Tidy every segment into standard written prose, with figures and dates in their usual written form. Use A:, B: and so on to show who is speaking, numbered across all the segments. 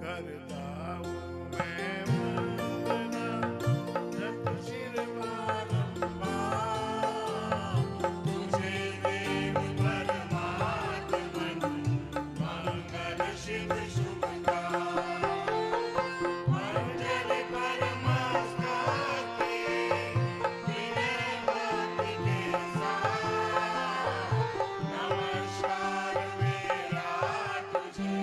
A: करता हूँ मैं वंदना, जप शिर बारंबार, तुझे देव परमात्मन, मंगल शिव शुभकार। मंगल परमस्तके, विनय भक्ति के साथ, नमस्कार मेरा तुझे।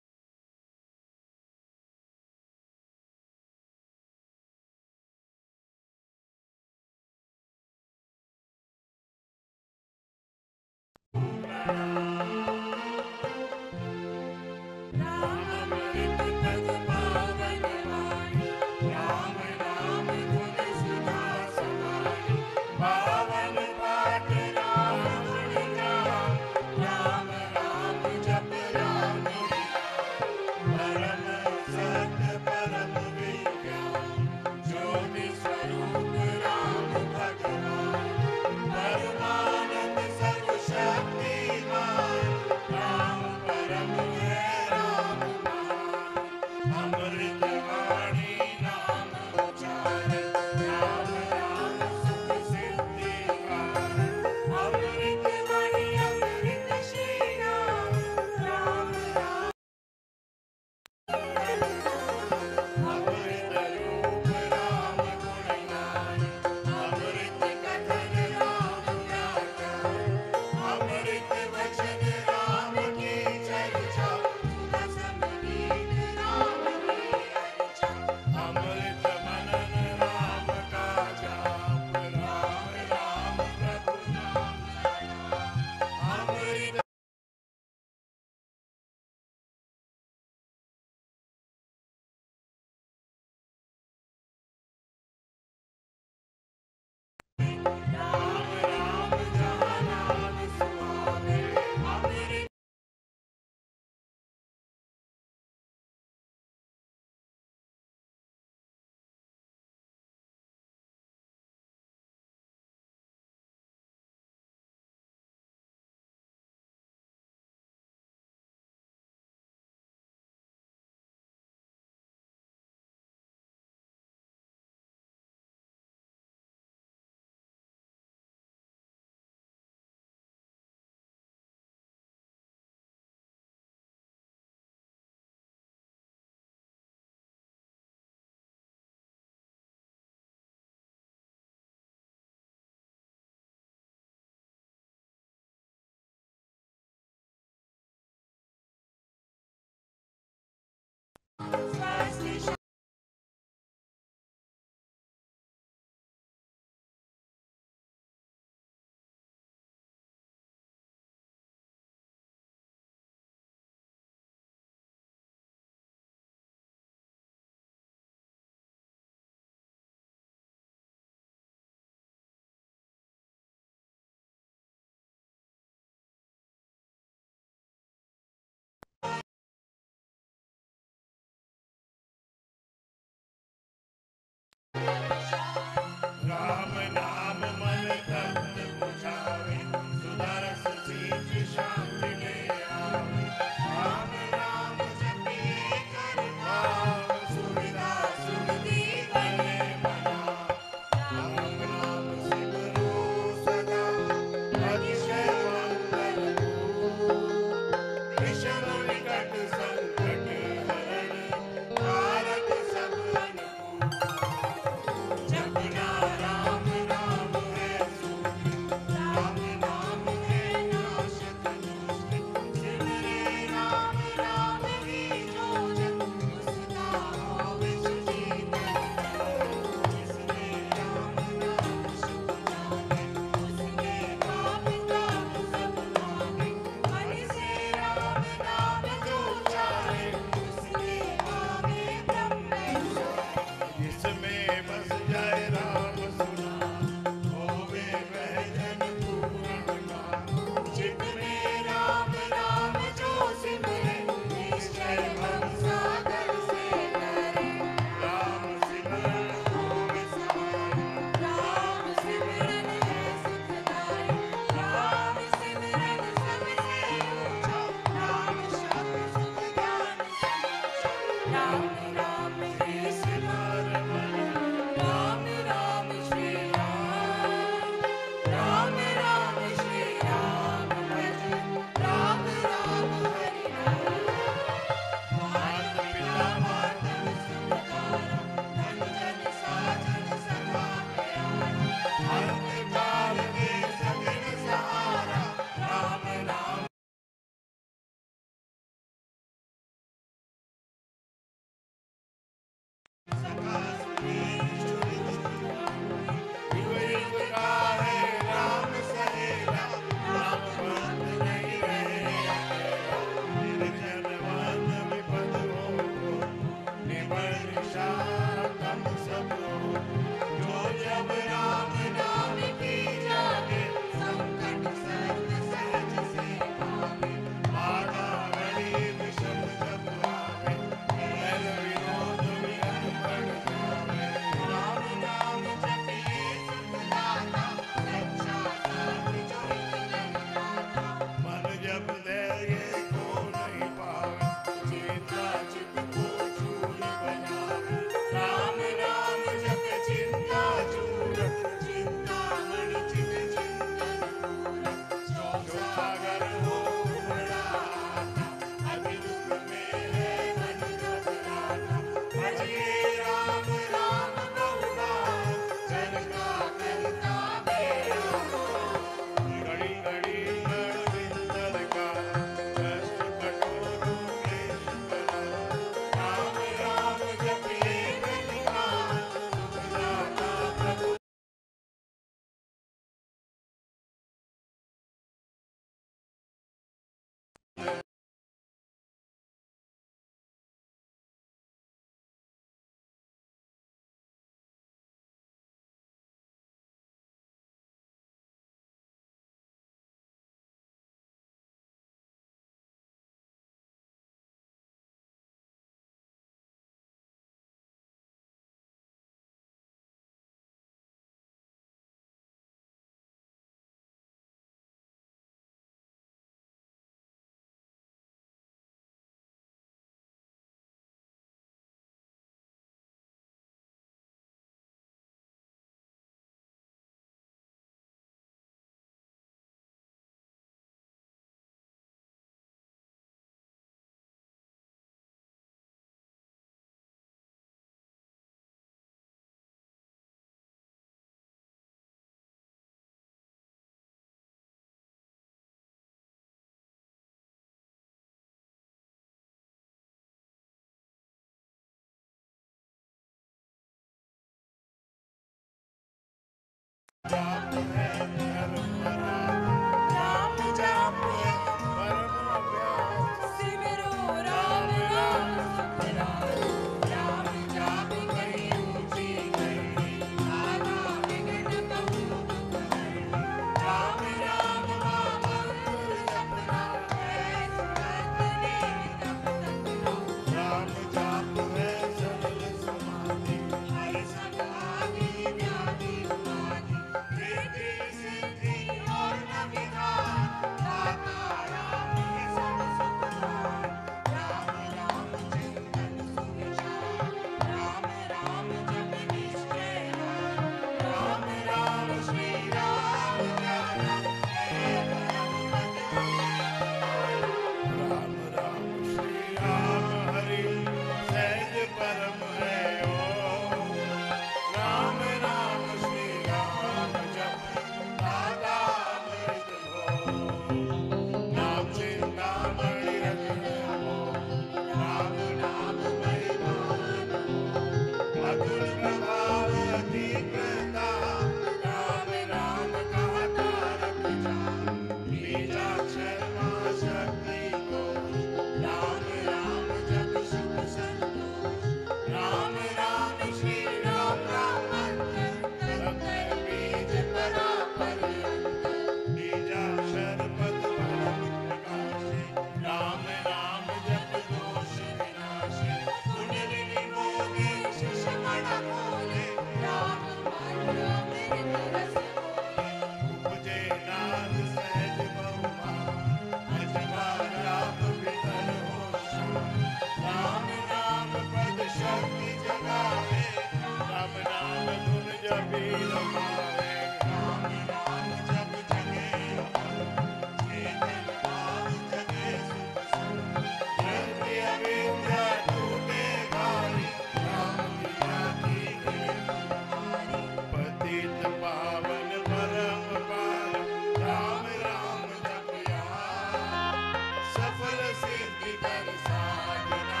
A: श्रीधर साजना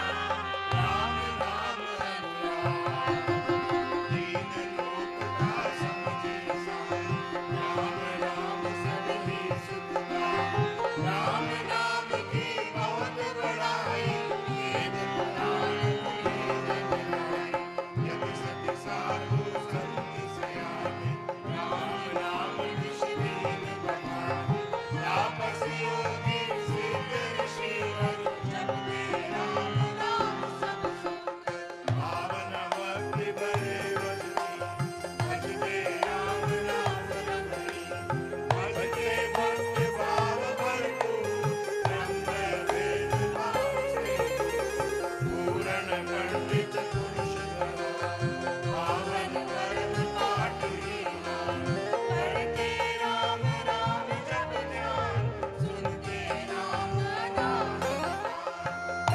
A: राम नाम अनुराग दीन लोक का समझे सार राम राम सब ही सुखदा राम नाम की बहुत बड़ाई वेद पुराण वेद न्याय जग सत साधु संत सयाने राम नाम निश दीन बखाने तापस योगी सिद्ध ऋषि वर जपते राम नाम सब सुख पावन भक्ति भरे भजते राम नाम रमणी भजते भक्ति भाव भरपूर ब्रह्म वेद भाव से पूर्ण पंडित पुरुष पावन परम पाठ हीनान करते राम राम जप ध्यान सुनते राम नाम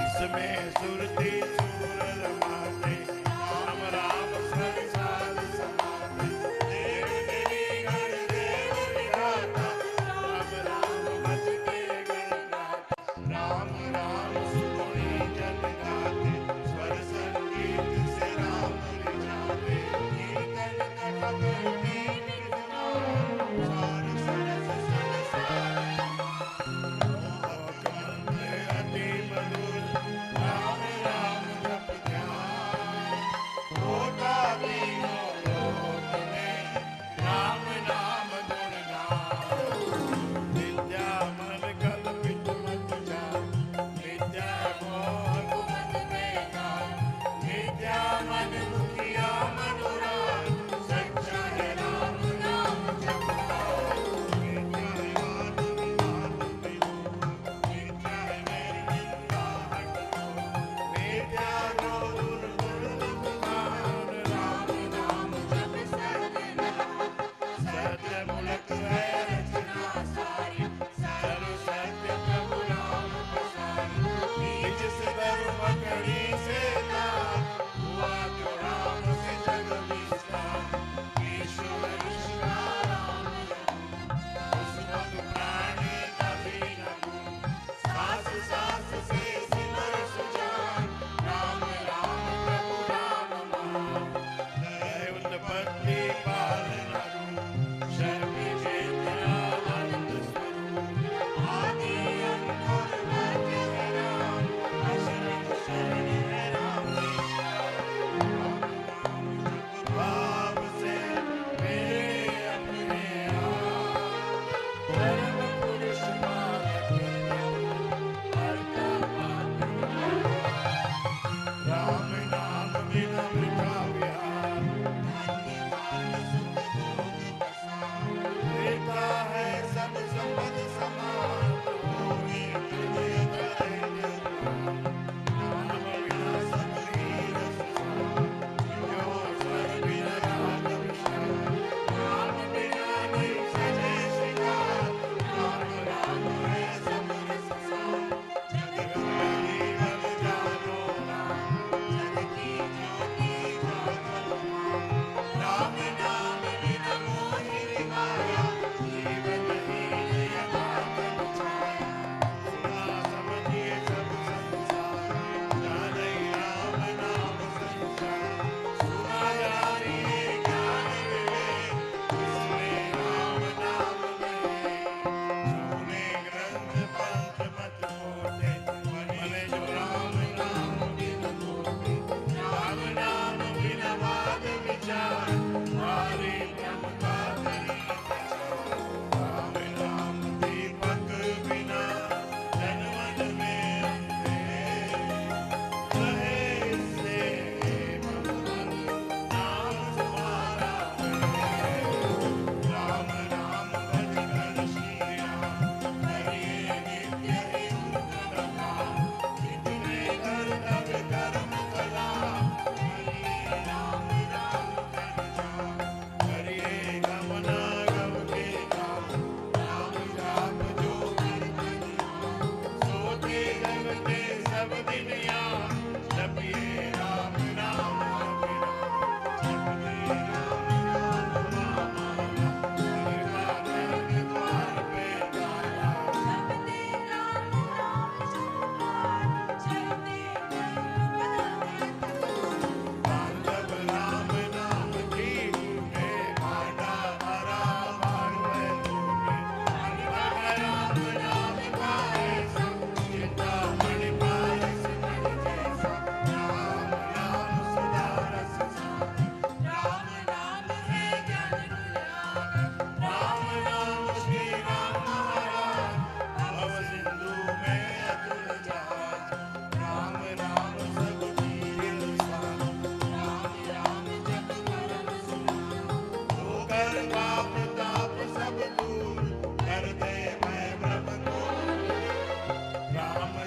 A: इसमें सुरती सूर रमाते राम राम सर साध समाते देव देवी गण देव विधाता राम राम भजते गण गाता राम राम सुनी जन गाते स्वर संगीत से राम रिझाते कीर्तन कथा करते निरंतर सार सरस संसार मोहक मंत्र अति मधुर राम राम जप ध्यान होता तीनों लोक में राम नाम गुण गान विद्या मन कल्पित मत जान विद्या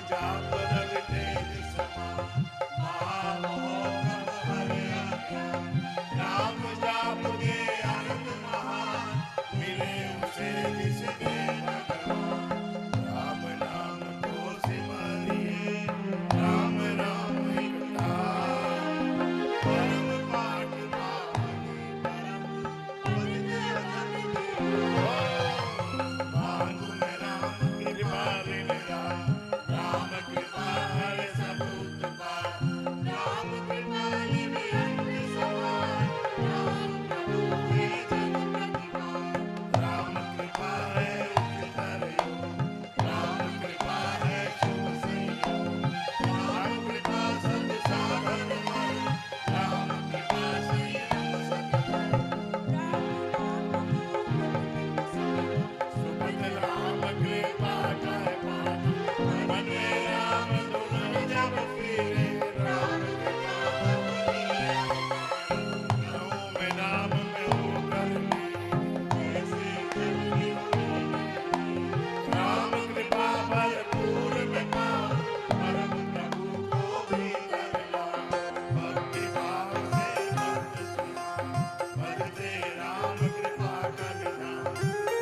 A: जाप रग तेज समा महामोह हरि आज्ञा नाम जाप के आनंद महान मिले उसे जिसने भगवान राम नाम को सिमरिए राम राम एक नाम परम पाठ पावनी परम पवित्र मांगू मैं राम कृपा ऋण राम कृपा हर सब उत्पा राम कृपा लिवि अंत समान राम प्रभु है जन प्रतिमान राम कृपा है उच्चतर योग राम कृपा है शुभ संयोग राम कृपा सब साधन मन राम कृपा संयम सतधर्म सुपथ राम कृपा कह पाना मन में राम धुन जब फिरे राम कृपा लो मैं नाम में हो कर ऐसे करनी राम कृपा भरपूर में पाओ परम प्रभु को भी करना भक्ति भाव से भक्त सुना भजते राम कृपा का निधान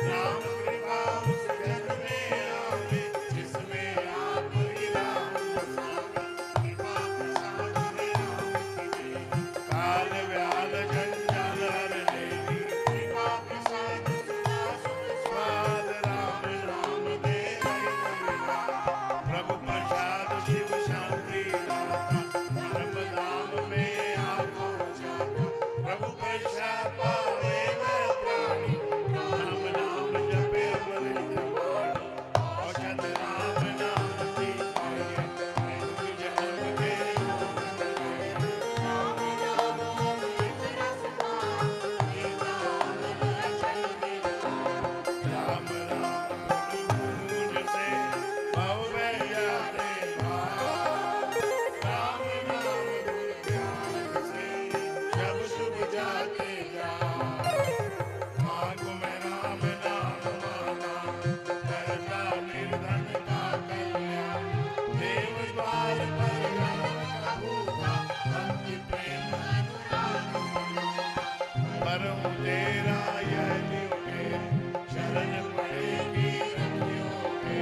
A: राम कृपा उस घर में आवे जिसमें आप ही राम बसावे कृपा प्रसाद में राम की देवी काल व्याल जंजाल हर लेवी कृपा प्रसाद सुना सुख स्वाद राम राम दे हरि कविता प्रभु प्रसाद शिव शांति दाता धर्म धाम में आपको जाता प्रभु प्रसाद पावे वह प्राणी राम नाम जपे अमृत वाणी औषध राम नाम की खाए मृत्यु जन्म के राम नाम अमृत रस पान गीता अमर अचल विराम राम राम गुण से भव में जाते भाव राम नाम गुण ज्ञान से सब शुभ जाते जाओ मांगो मैं राम नाम माना करता निर्धन का कल्याण देव द्वार पर राम का भूखा भक्ति प्रेम अनुराग परम तेरा यह नियोगे शरण पड़ेगी रखियो के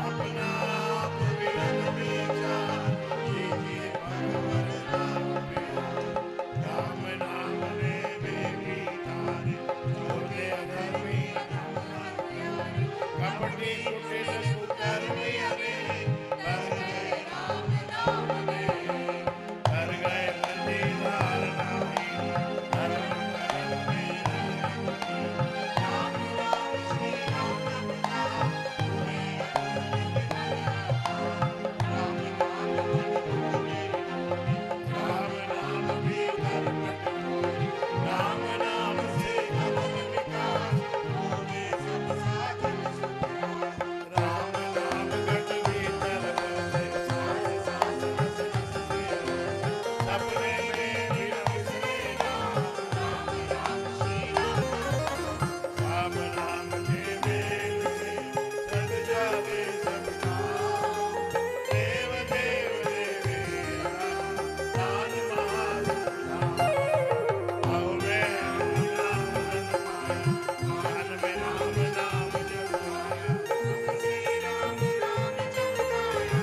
A: अपना आप विरत विचार कीजिए भगवान राम प्यार राम नाम ने बेबी तारे छोटे अधर्मी कपटी कुटिल कुकर्मी अने कर गए राम नाम में कर गए नदीदार नाही धर्म करम में राम राम श्री राम नाम तुम्हें राम नाम भी कर्म कठोर राम नाम से अमन विकास होवे सब साधन सुधार राम नाम गढ़ भीतर बसे सांस सांस रस रस से सपने में भी बिसरे राम राम श्री राम राम के मेल से सद जावे सब काम देव देव देवेरा दान महासुधाम आओ में राम मान में राम नाम जपाया श्री राम राम जप गाया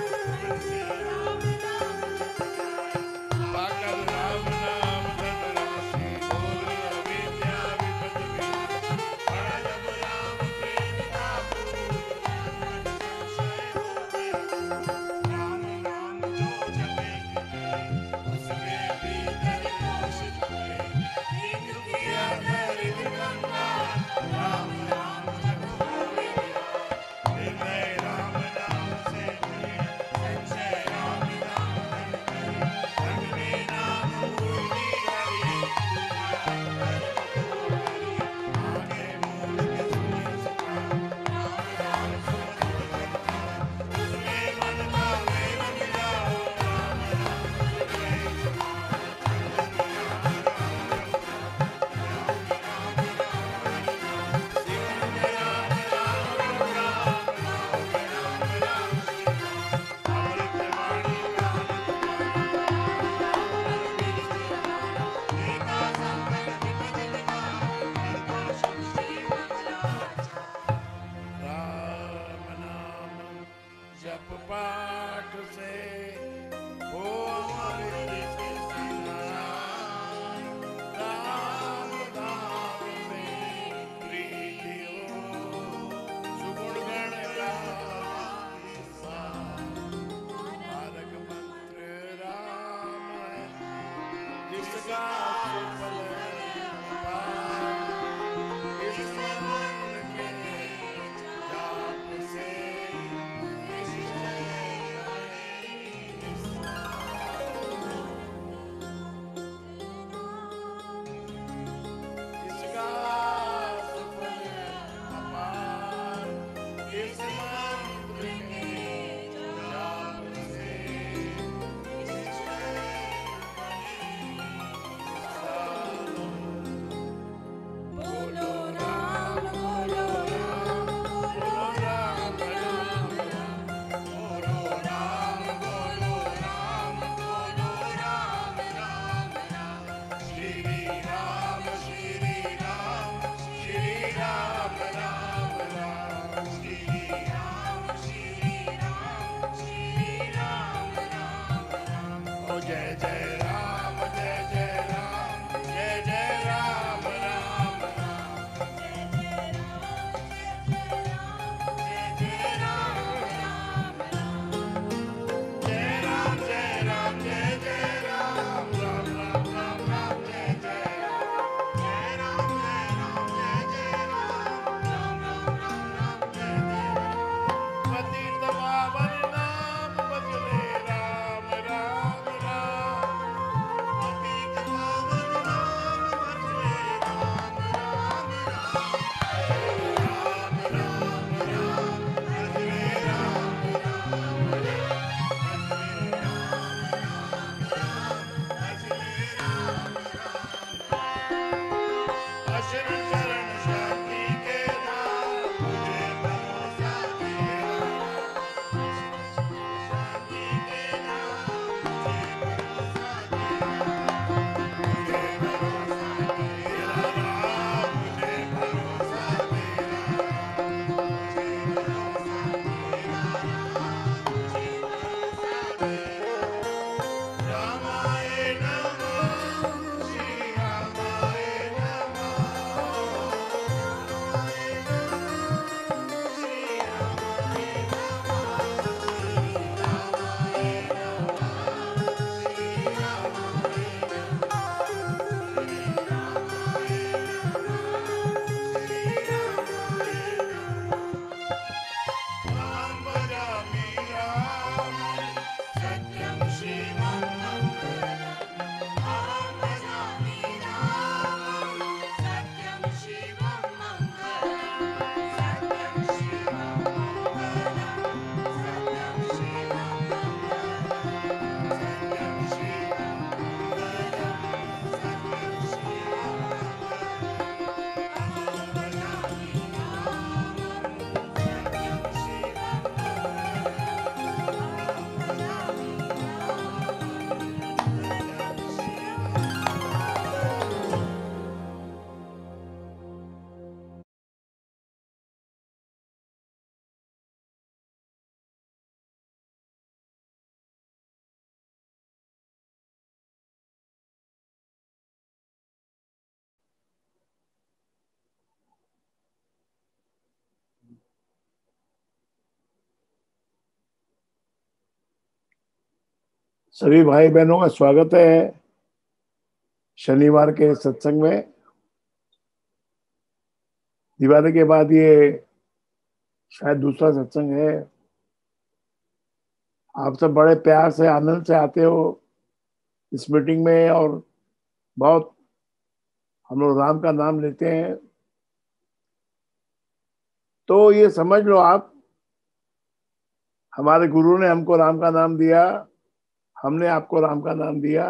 A: श्री राम नाम जप गाया पाकर इसका सुफल अपार, इस मन के जाप से इसका सुफल अपार, इस मंत्र के जाप से बोलो राम बोलो राम बोलो राम राम राम, बोलो राम बोलो राम बोलो राम राम राम, श्री राम श्री राम श्री राम राम राम, श्री राम श्री राम श्री राम राम राम। ओ जय जय राम जय जय राम जय जय राम राम राम, जय जय राम जय जय राम राम राम, जय राम जय राम जय जय राम राम राम राम राम, जय जय राम जय राम जय राम जय जय राम राम राम राम राम, जय जय राम। पतित पावन नाम बजले राम राम राम, पतित पावन नाम बजले राम राम राम, राम राम राम बजले राम राम राम, बजले राम राम राम बजले राम राम राम। अशरण शरण शांति के नाम मुझे भरोसा तेरा, शांति के नाम मुझे भरोसा तेरा, मुझे भरोसा तेरा राम, मुझे भरोसा तेरा, मुझे भरोसा तेरा राम, मुझे भरोसा तेरा। रामाय नमः श्री रामाय नमः, रामाय नमः श्री रामाय नमः, श्री रामाय नमः श्री रामाय नमः, श्री रामाय नमः श्री रामाय नमः। राम भजामि राम सत्यं शिवं मंगलम्, राम भजामि राम सत्यं शिवं मंगलम्, सत्यं शिवं मंगलम्, सत्यं शिवं मंगलम्, सत्यं शिवं मंगलम्, सत्यं शिवं मंगलम्। अहो भजामि राम सत्यं शिवं
B: सभी भाई बहनों का स्वागत है शनिवार के सत्संग में। दिवाली के बाद ये शायद दूसरा सत्संग है। आप सब बड़े प्यार से आनंद से आते हो इस मीटिंग में और बहुत हम लोग राम का नाम लेते हैं। तो ये समझ लो आप, हमारे गुरु ने हमको राम का नाम दिया, हमने आपको राम का नाम दिया।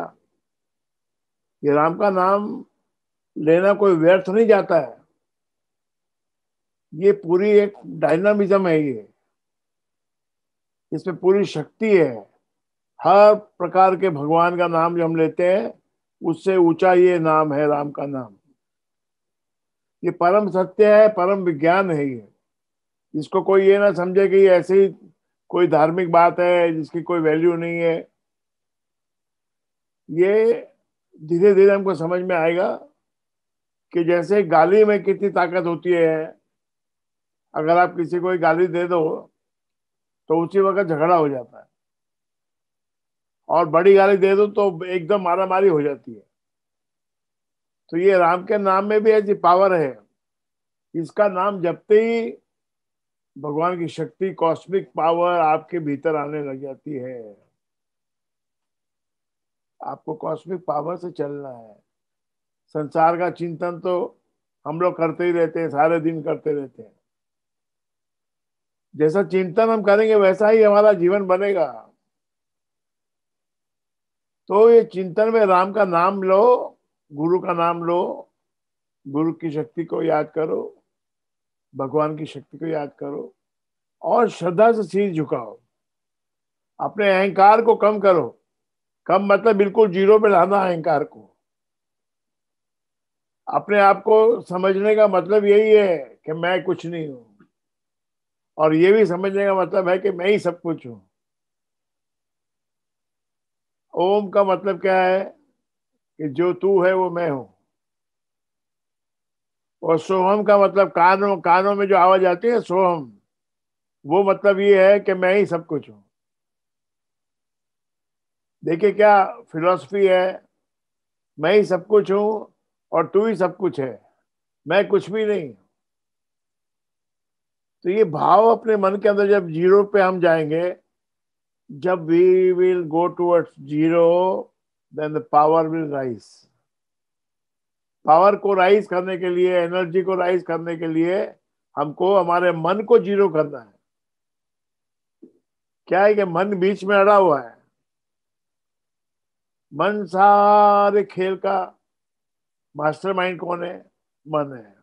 B: ये राम का नाम लेना कोई व्यर्थ नहीं जाता है, ये पूरी एक डायनामिज्म है। ये इसमें पूरी शक्ति है। हर प्रकार के भगवान का नाम जो हम लेते हैं उससे ऊंचा ये नाम है, राम का नाम। ये परम सत्य है, परम विज्ञान है। ये इसको कोई ये ना समझे कि ये ऐसे ही कोई धार्मिक बात है जिसकी कोई वैल्यू नहीं है। ये धीरे धीरे हमको समझ में आएगा कि जैसे गाली में कितनी ताकत होती है। अगर आप किसी को गाली दे दो तो उसी वक्त झगड़ा हो जाता है, और बड़ी गाली दे दो तो एकदम मारामारी हो जाती है। तो ये राम के नाम में भी ऐसी पावर है, इसका नाम जपते ही भगवान की शक्ति, कॉस्मिक पावर आपके भीतर आने लग जाती है। आपको कॉस्मिक पावर से चलना है। संसार का चिंतन तो हम लोग करते ही रहते हैं, सारे दिन करते रहते हैं। जैसा चिंतन हम करेंगे वैसा ही हमारा जीवन बनेगा। तो ये चिंतन में राम का नाम लो, गुरु का नाम लो, गुरु की शक्ति को याद करो, भगवान की शक्ति को याद करो और श्रद्धा से शीश झुकाओ। अपने अहंकार को कम करो। कम मतलब बिल्कुल जीरो पे लाना अहंकार को। अपने आप को समझने का मतलब यही है कि मैं कुछ नहीं हूं, और ये भी समझने का मतलब है कि मैं ही सब कुछ हूं। ओम का मतलब क्या है? कि जो तू है वो मैं हूं। और सोहम का मतलब कानों कानों में जो आवाज आती है सोहम, वो मतलब ये है कि मैं ही सब कुछ हूं। देखिए क्या फिलॉसफी है, मैं ही सब कुछ हूं और तू ही सब कुछ है, मैं कुछ भी नहीं। तो ये भाव अपने मन के अंदर जब जीरो पे हम जाएंगे, जब we will go towards zero, then the power will rise. Power को राइज करने के लिए, एनर्जी को राइज करने के लिए हमको हमारे मन को जीरो करना है। क्या है कि मन बीच में अड़ा हुआ है। मन सारे खेल का मास्टरमाइंड कौन है? मन है।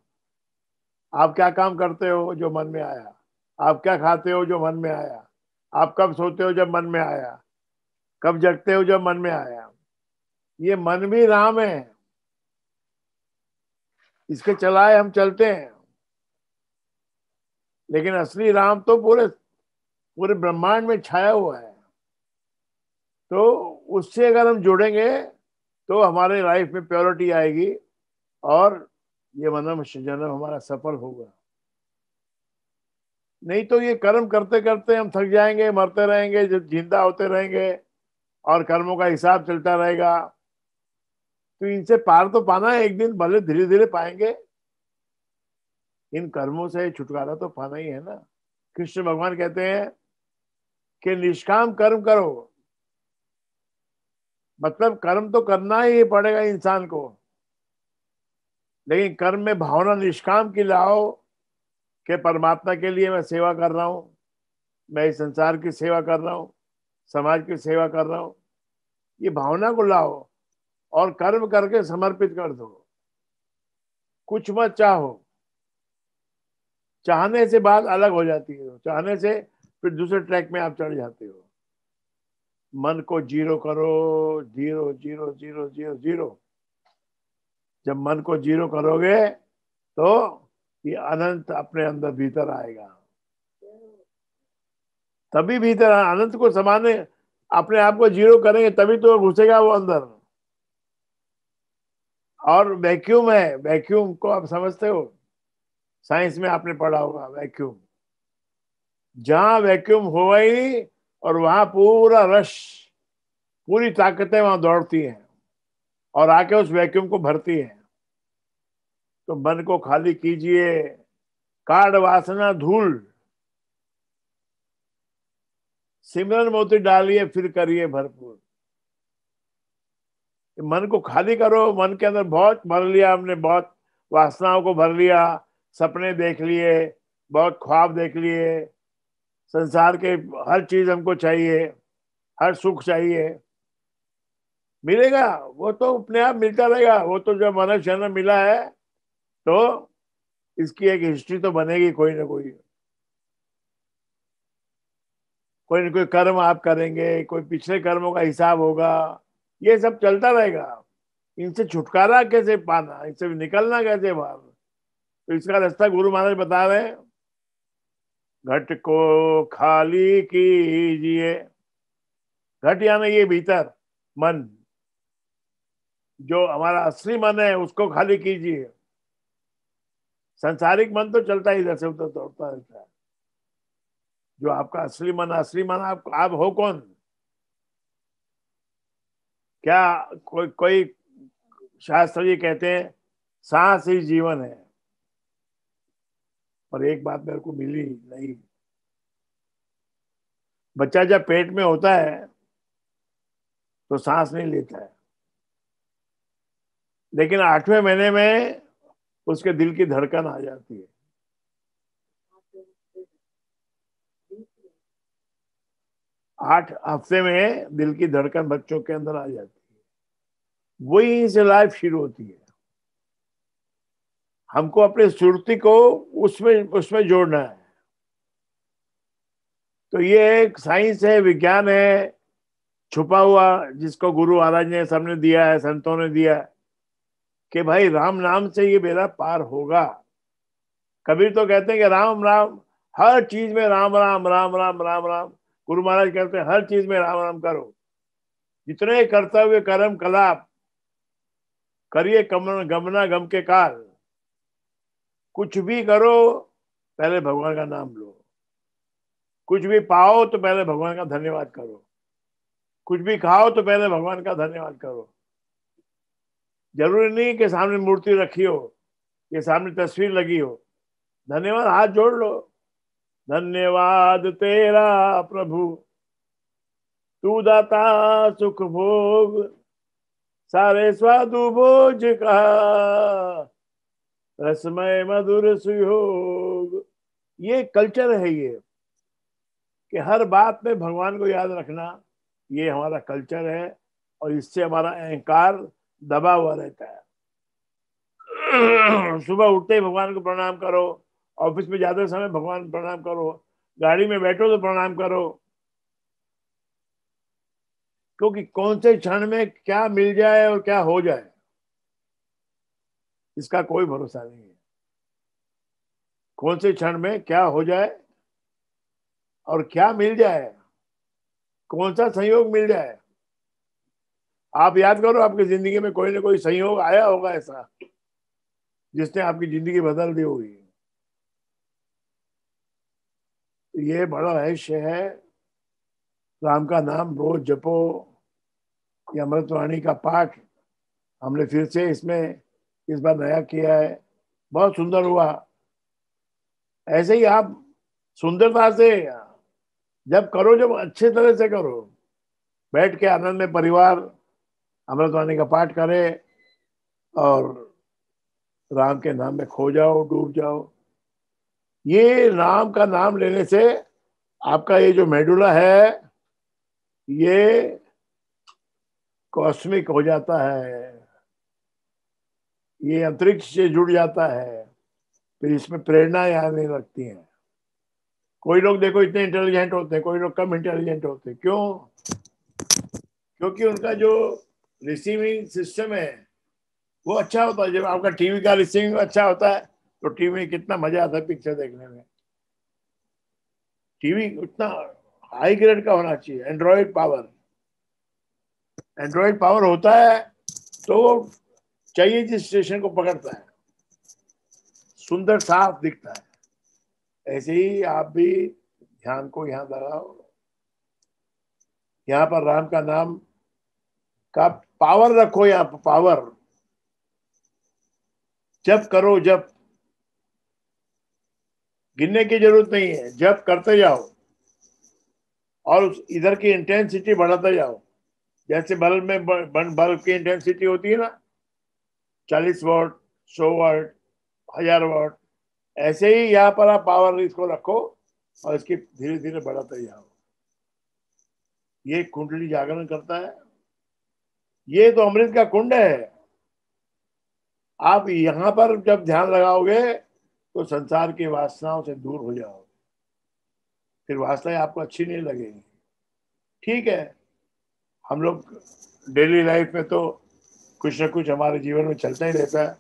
B: आप क्या काम करते हो? जो मन में आया। आप क्या खाते हो? जो मन में आया। आप कब सोते हो? जब मन में आया। कब जगते हो? जब मन में आया। ये मन भी राम है, इसके चलाए हम चलते हैं। लेकिन असली राम तो पूरे पूरे ब्रह्मांड में छाया हुआ है। तो उससे अगर हम जुड़ेंगे तो हमारे लाइफ में प्योरिटी आएगी और ये मनुष्य जन्म हमारा सफल होगा। नहीं तो ये कर्म करते करते हम थक जाएंगे, मरते रहेंगे, जिंदा होते रहेंगे और कर्मों का हिसाब चलता रहेगा। तो इनसे पार तो पाना है एक दिन, भले धीरे धीरे पाएंगे। इन कर्मों से छुटकारा तो पाना ही है ना। कृष्ण भगवान कहते हैं कि निष्काम कर्म करो। मतलब कर्म तो करना ही पड़ेगा इंसान को, लेकिन कर्म में भावना निष्काम की लाओ कि परमात्मा के लिए मैं सेवा कर रहा हूँ, मैं इस संसार की सेवा कर रहा हूँ, समाज की सेवा कर रहा हूँ। ये भावना को लाओ और कर्म करके समर्पित कर दो। कुछ मत चाहो। चाहने से बात अलग हो जाती है। चाहने से फिर दूसरे ट्रैक में आप चढ़ जाते हो। मन को जीरो करो। Zero zero zero zero zero. जब मन को जीरो करोगे तो ये अनंत अपने अंदर भीतर आएगा। तभी भीतर अनंत को समाने, अपने आप को जीरो करेंगे तभी तो घुसेगा वो अंदर। और वैक्यूम है, वैक्यूम को आप समझते हो? साइंस में आपने पढ़ा होगा वैक्यूम। जहां वैक्यूम हुआ ही नहीं और वहां पूरा रश, पूरी ताकतें वहां दौड़ती हैं और आके उस वैक्यूम को भरती हैं। तो मन को खाली कीजिए, काढ़ वासना धूल, सिमरन मोती डालिए, फिर करिए भरपूर। मन को खाली करो। मन के अंदर बहुत भर लिया हमने, बहुत वासनाओं को भर लिया, सपने देख लिए, बहुत ख्वाब देख लिए, संसार के हर चीज हमको चाहिए, हर सुख चाहिए। मिलेगा वो तो अपने आप मिलता रहेगा। वो तो जब मनुष्य जन्म मिला है तो इसकी एक हिस्ट्री तो बनेगी। कोई ना कोई, कोई ना कोई कर्म आप करेंगे, कोई पिछले कर्मों का हिसाब होगा। ये सब चलता रहेगा। इनसे छुटकारा कैसे पाना, इनसे निकलना कैसे बाहर? तो इसका रास्ता गुरु महाराज बता रहे हैं। घट को खाली कीजिए। घट यानी ये भीतर मन, जो हमारा असली मन है उसको खाली कीजिए। सांसारिक मन तो चलता ही इधर से उधर दौड़ता रहता है। जो आपका असली मन, असली मन आप हो कौन? क्या कोई कोई शास्त्र जी कहते हैं सांस ही जीवन है, पर एक बात मेरे को मिली नहीं। बच्चा जब पेट में होता है तो सांस नहीं लेता है, लेकिन 8वें महीने में उसके दिल की धड़कन आ जाती है। 8 हफ्ते में दिल की धड़कन बच्चों के अंदर आ जाती है, वहीं से लाइफ शुरू होती है। हमको अपनी सुरती को उसमें उसमें जोड़ना है। तो ये एक साइंस है, विज्ञान है छुपा हुआ, जिसको गुरु महाराज ने सबने दिया है, संतों ने दिया है कि भाई राम नाम से ये बेड़ा पार होगा। कबीर तो कहते हैं कि राम राम, हर चीज में राम राम राम राम राम राम। गुरु महाराज कहते हैं हर चीज में राम राम करो, जितने कर्तव्य कर्म कलाप करिए गमना गम के काल। कुछ भी करो पहले भगवान का नाम लो, कुछ भी पाओ तो पहले भगवान का धन्यवाद करो, कुछ भी खाओ तो पहले भगवान का धन्यवाद करो। जरूरी नहीं कि सामने मूर्ति रखी हो, ये सामने तस्वीर लगी हो, धन्यवाद हाथ जोड़ लो। धन्यवाद तेरा प्रभु, तू दाता सुख भोग, सारे स्वादु भोज का रसमय मधुर सुयोग। ये कल्चर है ये, कि हर बात में भगवान को याद रखना, ये हमारा कल्चर है। और इससे हमारा अहंकार दबा हुआ रहता है। सुबह उठते ही भगवान को प्रणाम करो, ऑफिस में जाते समय भगवान को प्रणाम करो, गाड़ी में बैठो तो प्रणाम करो, क्योंकि कौन से क्षण में क्या मिल जाए और क्या हो जाए इसका कोई भरोसा नहीं है। कौन से क्षण में क्या हो जाए और क्या मिल जाए, कौन सा संयोग मिल जाए। आप याद करो, आपकी जिंदगी में कोई ना कोई संयोग आया होगा ऐसा जिसने आपकी जिंदगी बदल दी होगी। ये बड़ा रहस्य है। राम का नाम रोज जपो, ये अमृतवाणी का पाठ हमने फिर से इसमें इस बार नया किया है, बहुत सुंदर हुआ। ऐसे ही आप सुंदरता से जब करो, जब अच्छे तरह से करो, बैठ के आनंद में परिवार अमृतवाणी का पाठ करे और राम के नाम में खो जाओ, डूब जाओ। ये राम का नाम लेने से आपका ये जो मेडुला है ये कॉस्मिक हो जाता है, ये अंतरिक्ष से जुड़ जाता है, फिर इसमें प्रेरणाएं आने लगती हैं। कोई लोग देखो इतने इंटेलिजेंट होते हैं, कोई लोग कम इंटेलिजेंट होते हैं। क्यों? क्योंकि उनका जो रिसीविंग सिस्टम है वो अच्छा होता है। जब आपका टीवी का रिसीविंग अच्छा होता है तो टीवी में कितना मजा आता है पिक्चर देखने में। टीवी उतना हाई ग्रेड का होना चाहिए, एंड्रॉइड पावर होता है तो चाहिए जिस स्टेशन को पकड़ता है, सुंदर साफ दिखता है। ऐसे ही आप भी ध्यान को यहाँ लगाओ, यहाँ पर राम का नाम का पावर रखो, यहाँ पर पावर जब करो, जब गिनने की जरूरत नहीं है, जब करते जाओ और इधर की इंटेंसिटी बढ़ाते जाओ। जैसे बल्ब में बल्ब की इंटेंसिटी होती है ना, 40 वॉट, 100 वॉट, 1000 वॉट, ऐसे ही यहाँ पर आप पावर इसको रखो और इसकी धीरे धीरे बढ़ाते जाओ। ये कुंडली जागरण करता है, ये तो अमृत का कुंड है। आप यहाँ पर जब ध्यान लगाओगे तो संसार की वासनाओं से दूर हो जाओगे, फिर वासनाएं आपको अच्छी नहीं लगेगी। ठीक है, हम लोग डेली लाइफ में तो कुछ ना कुछ हमारे जीवन में चलता ही रहता है,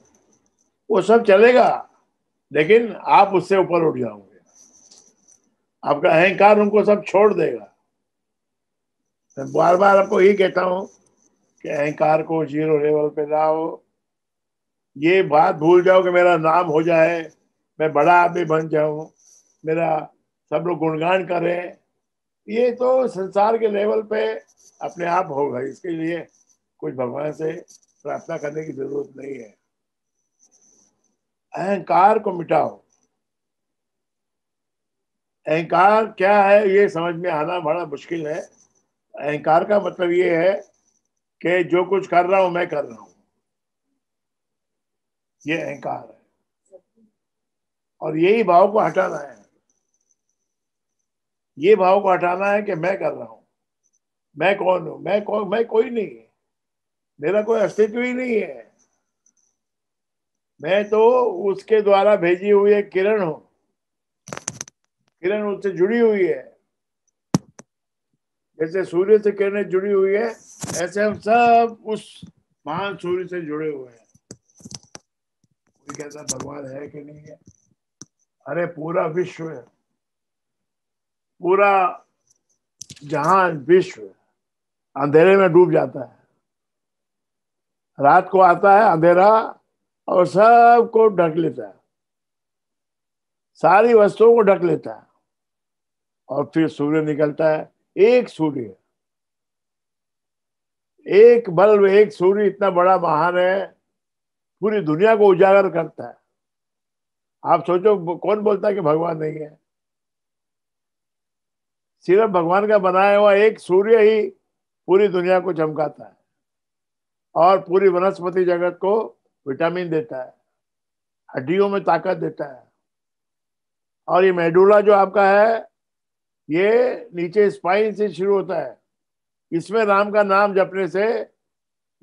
B: वो सब चलेगा, लेकिन आप उससे ऊपर उठ जाओगे, आपका अहंकार उनको सब छोड़ देगा। मैं बार बार आपको यही कहता हूँ कि अहंकार को 0 लेवल पे लाओ। ये बात भूल जाओ कि मेरा नाम हो जाए, मैं बड़ा आदमी बन जाऊं, मेरा सब लोग गुणगान करें। ये तो संसार के लेवल पे अपने आप होगा, इसके लिए कुछ भगवान से प्रार्थना करने की जरूरत नहीं है। अहंकार को मिटाओ। अहंकार क्या है ये समझ में आना बड़ा मुश्किल है। अहंकार का मतलब ये है कि जो कुछ कर रहा हूं मैं कर रहा हूं, ये अहंकार है। और यही भाव को हटाना है। ये भाव को हटाना है कि मैं कर रहा हूं। मैं कौन हूं? मैं कोई नहीं। मेरा कोई अस्तित्व ही नहीं है। मैं तो उसके द्वारा भेजी हुई एक किरण हूं। किरण उससे जुड़ी हुई है। जैसे सूर्य से किरणें जुड़ी हुई है, ऐसे हम सब उस महान सूर्य से जुड़े हुए हैं। कोई कहता भगवान है कि नहीं है? अरे पूरा विश्व, पूरा जहान, विश्व अंधेरे में डूब जाता है। रात को आता है अंधेरा और सबको ढक लेता है, सारी वस्तुओं को ढक लेता है। और फिर सूर्य निकलता है। एक सूर्य, एक बल्ब, एक सूर्य इतना बड़ा महान है, पूरी दुनिया को उजागर करता है। आप सोचो कौन बोलता है कि भगवान नहीं है? सिर्फ भगवान का बनाया हुआ एक सूर्य ही पूरी दुनिया को चमकाता है और पूरी वनस्पति जगत को विटामिन देता है, हड्डियों में ताकत देता है। और ये मेडुला जो आपका है, ये नीचे स्पाइन से शुरू होता है। इसमें राम का नाम जपने से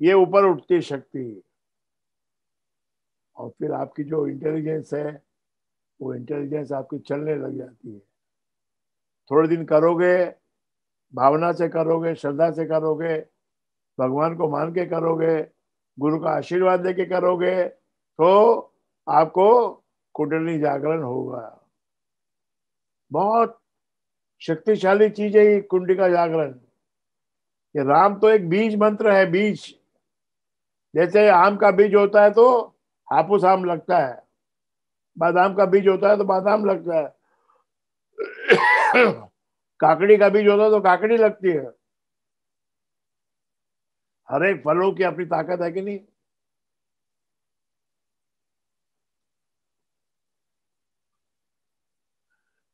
B: ये ऊपर उठती शक्ति। और फिर आपकी जो इंटेलिजेंस है, वो इंटेलिजेंस आपकी चलने लग जाती है। थोड़े दिन करोगे, भावना से करोगे, श्रद्धा से करोगे, भगवान को मान के करोगे, गुरु का आशीर्वाद लेके करोगे, तो आपको कुंडली जागरण होगा। बहुत शक्तिशाली चीज है ये कुंडली का जागरण। ये राम तो एक बीज मंत्र है। बीज, जैसे आम का बीज होता है तो हापुस आम लगता है, बादाम का बीज होता है तो बादाम लगता है, काकड़ी का बीज होता है तो काकड़ी लगती है। हर एक फलों की अपनी ताकत है कि नहीं?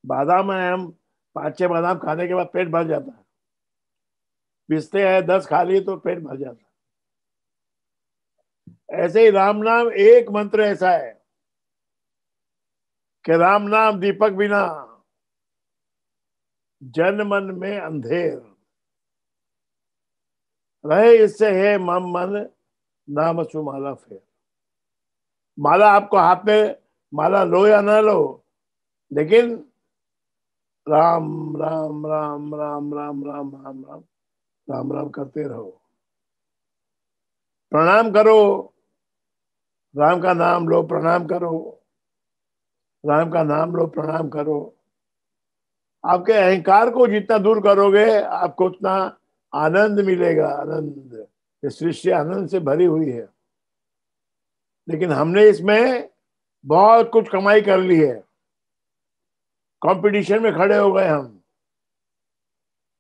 B: बादाम है, हम 5-6 बादाम खाने के बाद पेट भर जाता है। पिस्ते हैं 10 खा लिए तो पेट भर जाता है। ऐसे ही राम नाम एक मंत्र ऐसा है कि राम नाम दीपक बिना जन मन में अंधेर रहे, इससे है मम मन नाम सुमाला फेर। माला आपको हाथ में, माला लो या ना लो, लेकिन राम राम राम राम राम राम राम राम राम राम करते रहो। प्रणाम करो, राम का नाम लो, प्रणाम करो, राम का नाम लो, प्रणाम करो। आपके अहंकार को जितना दूर करोगे, आपको उतना आनंद मिलेगा। आनंद, ये सृष्टि आनंद से भरी हुई है। लेकिन हमने इसमें बहुत कुछ कमाई कर ली है। कंपटीशन में खड़े हो गए हम,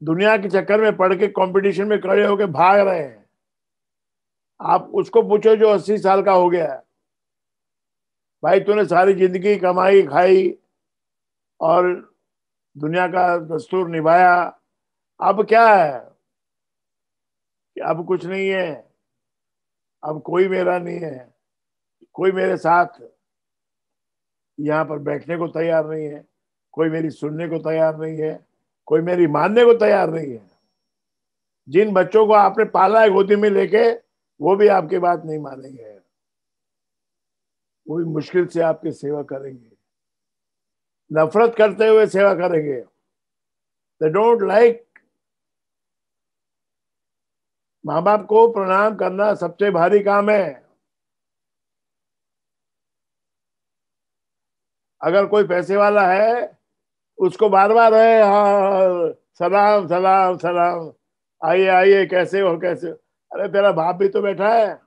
B: दुनिया के चक्कर में पड़ के कंपटीशन में खड़े होके भाग रहे हैं। आप उसको पूछो जो 80 साल का हो गया है, भाई तूने सारी जिंदगी कमाई खाई और दुनिया का दस्तूर निभाया, अब क्या है? कि अब कुछ नहीं है, अब कोई मेरा नहीं है, कोई मेरे साथ यहाँ पर बैठने को तैयार नहीं है, कोई मेरी सुनने को तैयार नहीं है, कोई मेरी मानने को तैयार नहीं है। जिन बच्चों को आपने पाला है गोदी में लेके, वो भी आपकी बात नहीं मानेंगे। वो भी मुश्किल से आपकी सेवा करेंगे, नफरत करते हुए सेवा करेंगे। They don't like. माँ बाप को प्रणाम करना सबसे भारी काम है। अगर कोई पैसे वाला है, उसको बार बार है हाँ सलाम सलाम सलाम, आइए आइए, कैसे हो कैसे हो? अरे तेरा बाप भी तो बैठा है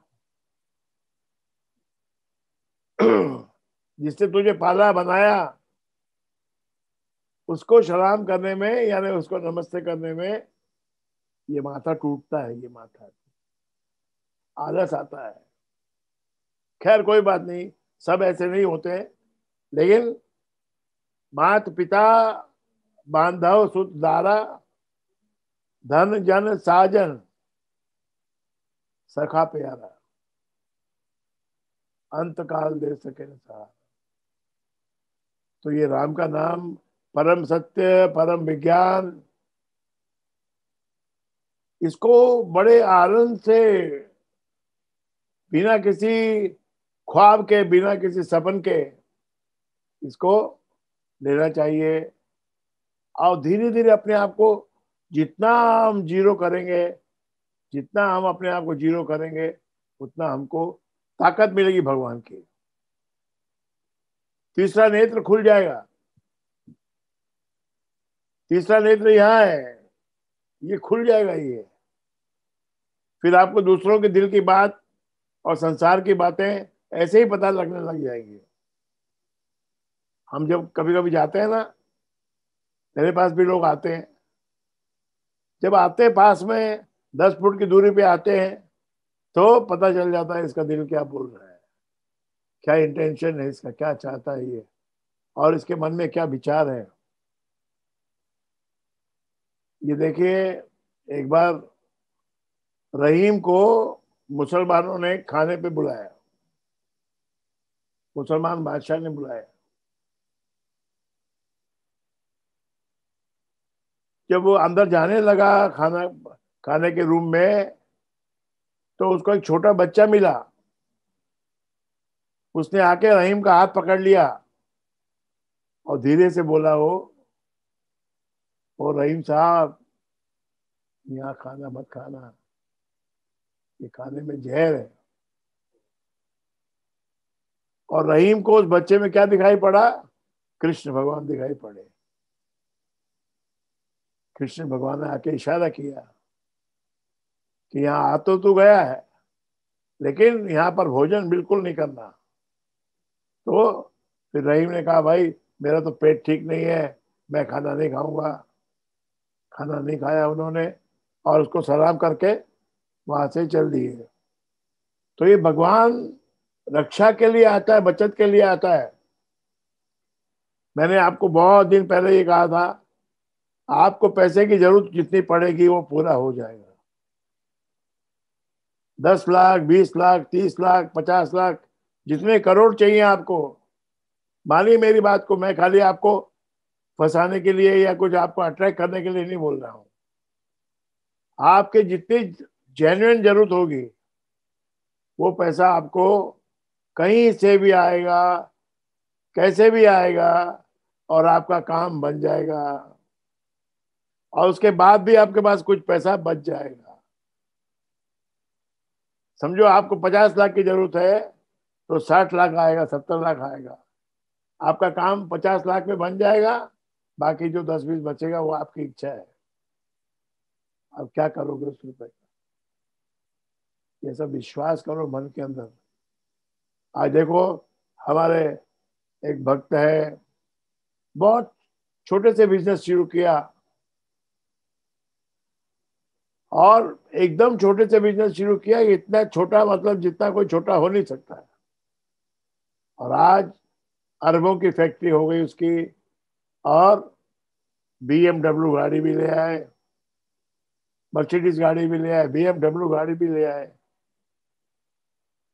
B: जिससे तुझे पाला बनाया, उसको सलाम करने में यानी उसको नमस्ते करने में ये माथा टूटता है। ये माथा, आलस आता है। खैर कोई बात नहीं, सब ऐसे नहीं होते हैं, लेकिन मात पिता बांधव सुत दारा धन जन साजन सखा प्यारा अंत काल दे सके न सहारा। तो ये राम का नाम परम सत्य, परम विज्ञान, इसको बड़े आनंद से, बिना किसी ख्वाब के, बिना किसी सपन के इसको लेना चाहिए। और धीरे धीरे अपने आप को जितना हम जीरो करेंगे, जितना हम अपने आप को जीरो करेंगे, उतना हमको ताकत मिलेगी भगवान की। तीसरा नेत्र खुल जाएगा। तीसरा नेत्र यहाँ है, ये खुल जाएगा ये। फिर आपको दूसरों के दिल की बात और संसार की बातें ऐसे ही पता लगने लग जाएंगी। हम जब कभी कभी जाते हैं ना, मेरे पास भी लोग आते हैं, जब आते हैं पास में 10 फुट की दूरी पे आते हैं, तो पता चल जाता है इसका दिल क्या बोल रहा है, क्या इंटेंशन है इसका, क्या चाहता है ये, और इसके मन में क्या विचार है। ये देखिए, एक बार रहीम को मुसलमानों ने खाने पे बुलाया, मुसलमान बादशाह ने बुलाया। जब वो अंदर जाने लगा खाना खाने के रूम में, तो उसको एक छोटा बच्चा मिला। उसने आके रहीम का हाथ पकड़ लिया और धीरे से बोला, ओ रहीम साहब, यहाँ खाना मत खाना, ये खाने में जहर है। और रहीम को उस बच्चे में क्या दिखाई पड़ा? कृष्ण भगवान दिखाई पड़े। कृष्ण भगवान ने आके इशारा किया कि यहाँ आ तो तू गया है, लेकिन यहाँ पर भोजन बिल्कुल नहीं करना। तो फिर रहीम ने कहा, भाई मेरा तो पेट ठीक नहीं है, मैं खाना नहीं खाऊंगा। खाना नहीं खाया उन्होंने, और उसको सलाम करके वहां से चल दिए। तो ये भगवान रक्षा के लिए आता है, बचत के लिए आता है। मैंने आपको बहुत दिन पहले ये कहा था, आपको पैसे की जरूरत जितनी पड़ेगी वो पूरा हो जाएगा। 10 लाख, 20 लाख, 30 लाख, 50 लाख, जितने करोड़ चाहिए आपको, मानिए मेरी बात को, मैं खाली आपको फंसाने के लिए या कुछ आपको अट्रैक्ट करने के लिए नहीं बोल रहा हूं। आपके जितनी जेन्युइन जरूरत होगी, वो पैसा आपको कहीं से भी आएगा, कैसे भी आएगा, और आपका काम बन जाएगा। और उसके बाद भी आपके पास कुछ पैसा बच जाएगा। समझो आपको 50 लाख की जरूरत है, तो 60 लाख आएगा, 70 लाख आएगा। आपका काम 50 लाख में बन जाएगा। बाकी जो 10-20 बचेगा वो आपकी इच्छा है, अब क्या करोगे उस रुपए का। ये सब विश्वास करो मन के अंदर। आज देखो, हमारे एक भक्त है, बहुत छोटे से बिजनेस शुरू किया, और एकदम छोटे से बिजनेस शुरू किया, इतना छोटा मतलब जितना कोई छोटा हो नहीं सकता है। और आज अरबों की फैक्ट्री हो गई उसकी, और BMW गाड़ी भी ले आए, मर्सिडीज गाड़ी भी ले आए, BMW गाड़ी भी ले आए।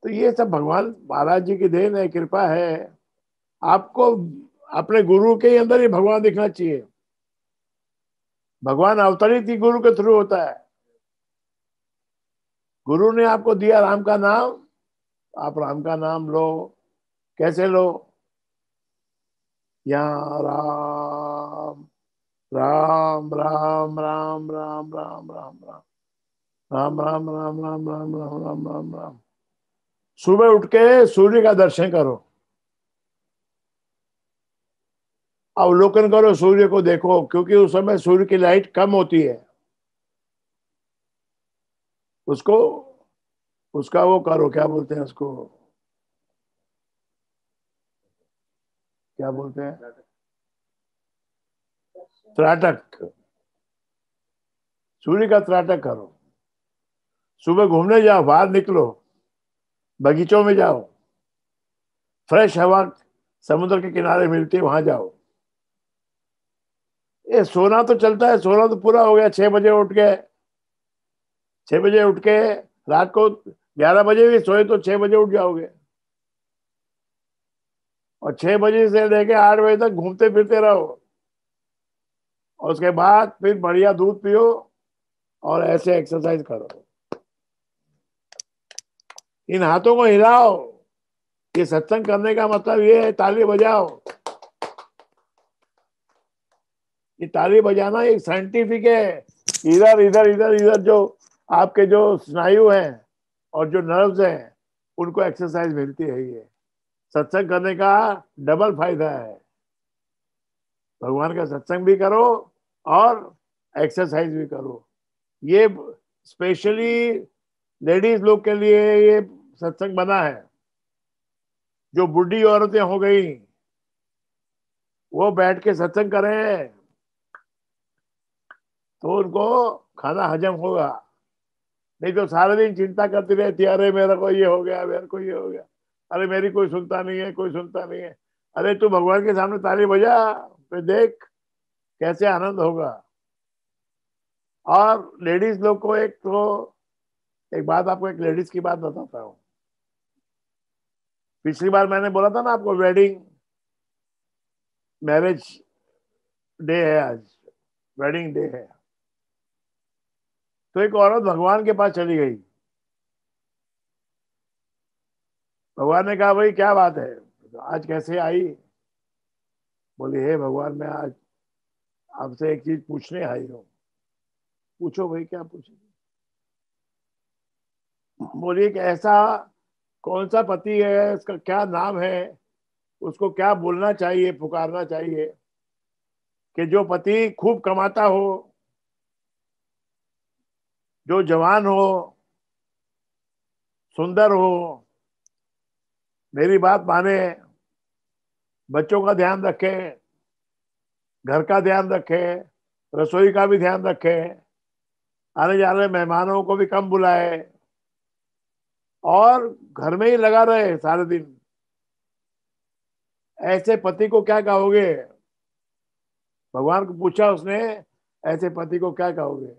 B: तो ये सब भगवान महाराज जी की देन है, कृपा है। आपको अपने गुरु के अंदर ही भगवान दिखना चाहिए। भगवान अवतरित ही गुरु के थ्रू होता है। गुरु ने आपको दिया राम का नाम, आप राम का नाम लो। कैसे लो? यहाँ राम राम राम राम राम राम राम राम राम राम राम राम राम राम राम राम राम। सुबह उठ के सूर्य का दर्शन करो, अवलोकन करो, सूर्य को देखो, क्योंकि उस समय सूर्य की लाइट कम होती है। उसको उसका वो करो, क्या बोलते हैं उसको, क्या बोलते हैं, त्राटक। सूर्य का त्राटक करो। सुबह घूमने जाओ, बाहर निकलो, बगीचों में जाओ, फ्रेश हवा समुद्र के किनारे मिलती है, वहां जाओ। ये सोना तो चलता है, सोना तो पूरा हो गया। 6 बजे उठ के, 6 बजे उठ के, रात को 11 बजे भी सोए तो 6 बजे उठ जाओगे, और 6 बजे से लेके 8 बजे तक घूमते फिरते रहो, और उसके बाद फिर बढ़िया दूध पियो और ऐसे एक्सरसाइज करो। इन हाथों को हिलाओ। ये सत्संग करने का मतलब ये है, ताली बजाओ। ये ताली बजाना एक साइंटिफिक है। इधर इधर इधर इधर जो आपके जो स्नायु हैं और जो नर्व्स हैं, उनको एक्सरसाइज मिलती है। ये सत्संग करने का डबल फायदा है। भगवान का सत्संग भी करो और एक्सरसाइज भी करो। ये स्पेशली लेडीज लोग के लिए ये सत्संग बना है। जो बुढ़ी औरतें हो गई, वो बैठ के सत्संग करें तो उनको खाना हजम होगा। नहीं तो सारा दिन चिंता करती रहती है, अरे मेरा को ये हो गया, मेरे को ये हो गया, अरे मेरी कोई सुनता नहीं है, कोई सुनता नहीं है। अरे तू भगवान के सामने ताली बजा, फिर देख कैसे आनंद होगा। और लेडीज लोग को एक बात, आपको एक लेडीज की बात बताता हूँ। पिछली बार मैंने बोला था ना आपको, वेडिंग मैरिज डे है आज, वेडिंग डे है। तो एक औरत भगवान के पास चली गई। भगवान ने कहा, भाई क्या बात है, आज कैसे आई? बोली, हे भगवान, मैं आज आपसे एक चीज पूछने आई हूँ। पूछो भाई, क्या पूछो? बोलिए कि ऐसा कौन सा पति है, उसका क्या नाम है, उसको क्या बोलना चाहिए, पुकारना चाहिए, कि जो पति खूब कमाता हो, जो जवान हो, सुंदर हो, मेरी बात माने, बच्चों का ध्यान रखे, घर का ध्यान रखे, रसोई का भी ध्यान रखे, आने जाने मेहमानों को भी कम बुलाए, और घर में ही लगा रहे सारे दिन। ऐसे पति को क्या कहोगे? भगवान को पूछा उसने, ऐसे पति को क्या कहोगे?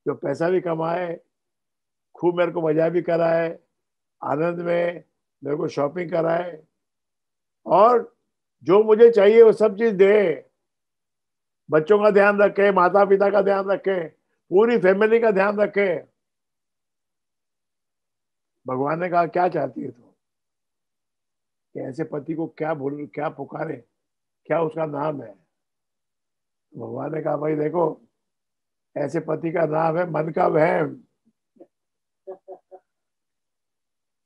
B: जो पैसा भी कमाए, खूब मेरे को मजा भी कराए, आनंद में मेरे को शॉपिंग कराए, और जो मुझे चाहिए वो सब चीज दे, बच्चों का ध्यान रखे, माता पिता का ध्यान रखे, पूरी फैमिली का ध्यान रखे। भगवान ने कहा, क्या चाहती है तू? कि ऐसे पति को क्या बोल, क्या पुकारे, क्या उसका नाम है? भगवान ने कहा, भाई देखो, ऐसे पति का नाम है मन का वहम।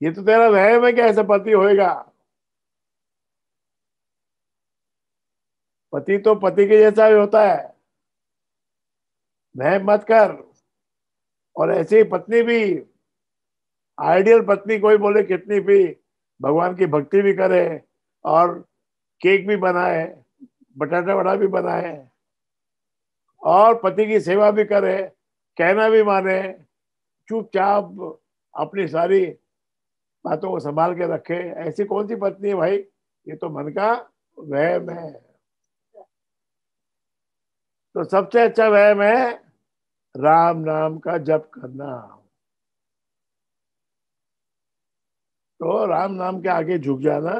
B: ये तो तेरा वहम है कि ऐसा पति होएगा। पति तो पति के जैसा ही होता है, वहम मत कर। और ऐसी पत्नी भी, आइडियल पत्नी कोई बोले कितनी भी, भगवान की भक्ति भी करे, और केक भी बनाए, बटाटा वड़ा भी बनाए, और पति की सेवा भी करे, कहना भी माने, चुपचाप अपनी सारी बातों को संभाल के रखे। ऐसी कौन सी पत्नी है भाई? ये तो मन का वहम है। तो सबसे अच्छा वहम है राम नाम का जप करना। तो राम नाम के आगे झुक जाना,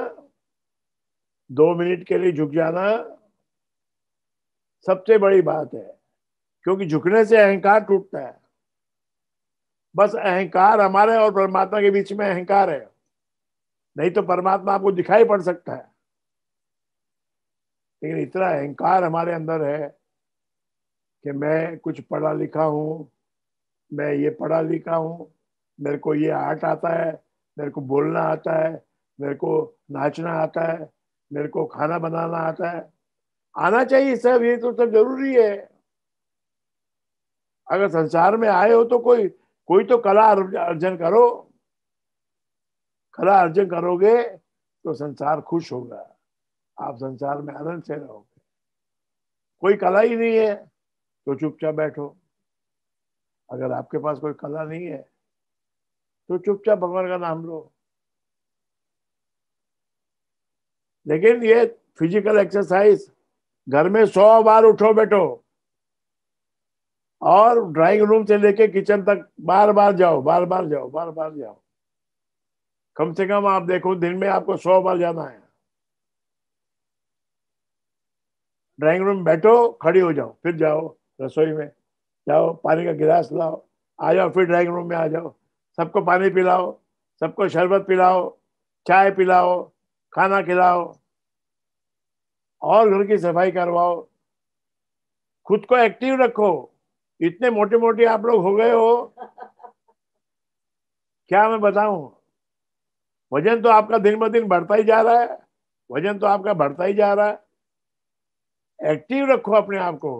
B: 2 मिनट के लिए झुक जाना, सबसे बड़ी बात है। क्योंकि झुकने से अहंकार टूटता है। बस अहंकार, हमारे और परमात्मा के बीच में अहंकार है, नहीं तो परमात्मा आपको दिखाई पड़ सकता है। लेकिन इतना अहंकार हमारे अंदर है कि मैं कुछ पढ़ा लिखा हूँ, मैं ये पढ़ा लिखा हूँ, मेरे को ये आर्ट आता है, मेरे को बोलना आता है, मेरे को नाचना आता है, मेरे को खाना बनाना आता है। आना चाहिए सब, ये तो सब जरूरी है। अगर संसार में आए हो तो कोई कोई तो कला अर्जन करो। कला अर्जन करोगे तो संसार खुश होगा, आप संसार में आनंद से रहोगे। कोई कला ही नहीं है तो चुपचाप बैठो। अगर आपके पास कोई कला नहीं है तो चुपचाप भगवान का नाम लो। लेकिन ये फिजिकल एक्सरसाइज, घर में 100 बार उठो बैठो और ड्राइंग रूम से लेके किचन तक बार बार जाओ, बार बार जाओ, बार बार जाओ। कम से कम आप देखो दिन में आपको 100 बार जाना है। ड्राइंग रूम बैठो, खड़ी हो जाओ, फिर जाओ रसोई में, जाओ पानी का गिलास लाओ, आ जाओ, फिर ड्राइंग रूम में आ जाओ, सबको पानी पिलाओ, सबको शरबत पिलाओ, चाय पिलाओ, खाना खिलाओ और घर की सफाई करवाओ। खुद को एक्टिव रखो। इतने मोटे मोटे आप लोग हो गए हो, क्या मैं बताऊं। वजन तो आपका दिन ब दिन बढ़ता ही जा रहा है, वजन तो आपका बढ़ता ही जा रहा है। एक्टिव रखो अपने आप को।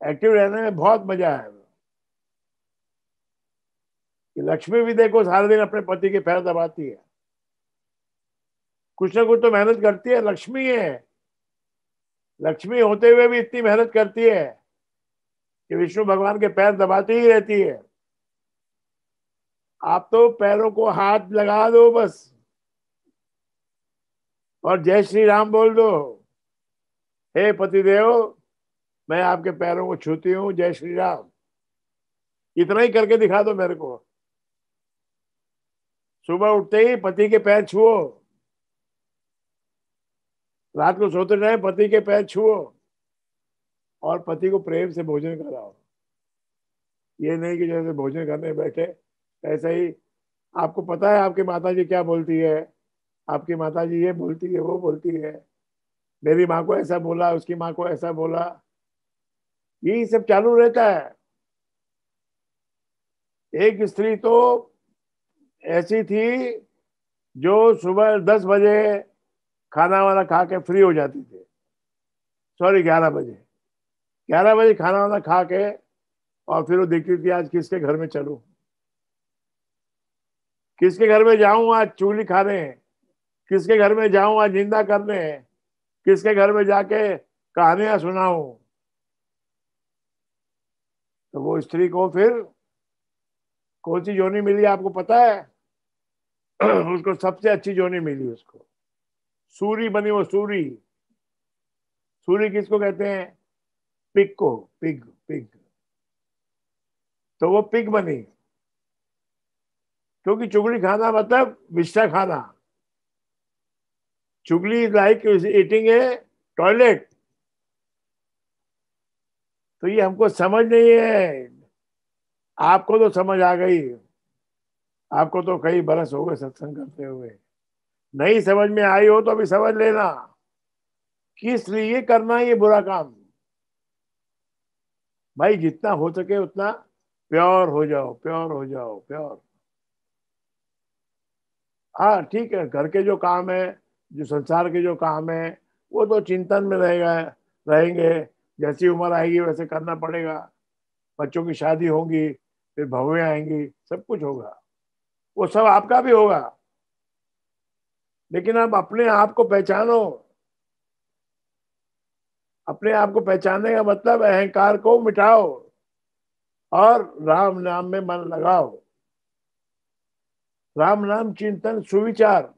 B: एक्टिव रहने में बहुत मजा है। कि लक्ष्मी भी देखो सारा दिन अपने पति के पैर दबाती है, कुछ ना कुछ तो मेहनत करती है। लक्ष्मी है, लक्ष्मी होते हुए भी इतनी मेहनत करती है कि विष्णु भगवान के पैर दबाती ही रहती है। आप तो पैरों को हाथ लगा दो बस और जय श्री राम बोल दो। हे पतिदेव, मैं आपके पैरों को छूती हूँ, जय श्री राम। इतना ही करके दिखा दो मेरे को। सुबह उठते ही पति के पैर छुओ, रात को सोते टाइम पति के पैर छुओ और पति को प्रेम से भोजन कराओ। ये नहीं कि जैसे भोजन करने बैठे ऐसे ही। आपको पता है आपकी माता जी क्या बोलती है? आपकी माता जी ये बोलती है, वो बोलती है, मेरी माँ को ऐसा बोला, उसकी माँ को ऐसा बोला, यही सब चालू रहता है। एक स्त्री तो ऐसी थी जो सुबह 10 बजे खाना वाना खा के फ्री हो जाती थी। सॉरी, 11 बजे। 11 बजे खाना वाना खा के और फिर वो देखती थी आज किसके घर में चलूं, किसके घर में जाऊं आज चूली खाने, किसके घर में जाऊं आज निंदा करने, किसके घर में जाके कहानियां सुनाऊं। तो वो स्त्री को फिर कौन सी जोनी मिली आपको पता है? उसको सबसे अच्छी जोनी मिली उसको। सूरी बनी वो, सूरी। सूरी किसको कहते हैं? पिग को। Pig, pig. तो वो पिग बनी, क्योंकि चुगली खाना मतलब विष्ठा खाना। चुगली is like eating A toilet. तो ये हमको समझ नहीं है। आपको तो समझ आ गई, आपको तो कई बरस हो गए सत्संग करते हुए। नहीं समझ में आई हो तो अभी समझ लेना किस लिए करना है ये बुरा काम। भाई जितना हो सके उतना प्योर हो जाओ, प्योर हो जाओ, प्योर। हाँ ठीक है, घर के जो काम है, जो संसार के जो काम है, वो तो चिंतन में रहेगा, रहेंगे। जैसी उम्र आएगी वैसे करना पड़ेगा। बच्चों की शादी होगी, फिर बहुएं आएंगी, सब कुछ होगा, वो सब आपका भी होगा। लेकिन आप अपने आप को पहचानो। अपने आप को पहचानने का मतलब अहंकार को मिटाओ और राम नाम में मन लगाओ। राम नाम चिंतन सुविचार,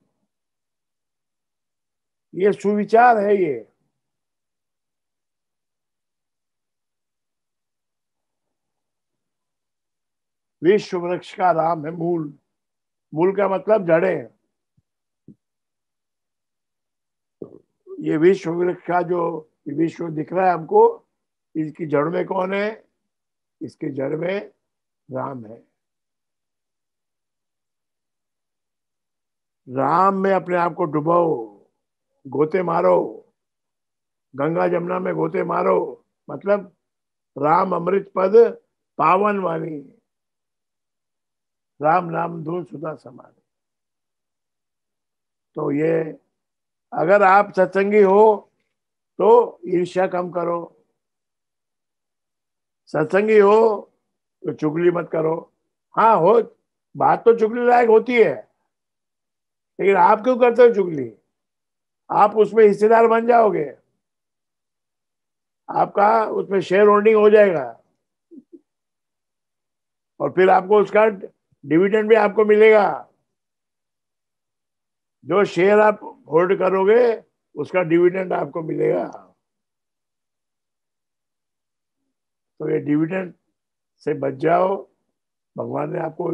B: ये सुविचार है ये। विश्व वृक्ष का राम है मूल। मूल का मतलब जड़े। ये विश्व वृक्ष का जो ये विश्व दिख रहा है हमको, इसकी जड़ में कौन है? इसके जड़ में राम है। राम में अपने आप को डुबाओ, गोते मारो, गंगा जमुना में गोते मारो। मतलब राम अमृत पद पावन वाणी, राम नाम धूल सुधा समानी। तो ये, अगर आप सत्संगी हो तो ईर्ष्या कम करो, सत्संगी हो तो चुगली मत करो। हाँ हो, बात तो चुगली लायक होती है, लेकिन आप क्यों करते हो चुगली? आप उसमें हिस्सेदार बन जाओगे, आपका उसमें शेयर होल्डिंग हो जाएगा। और फिर आपको उसका डिविडेंड भी आपको मिलेगा। जो शेयर आप होल्ड करोगे उसका डिविडेंड आपको मिलेगा। तो ये डिविडेंड से बच जाओ। भगवान ने आपको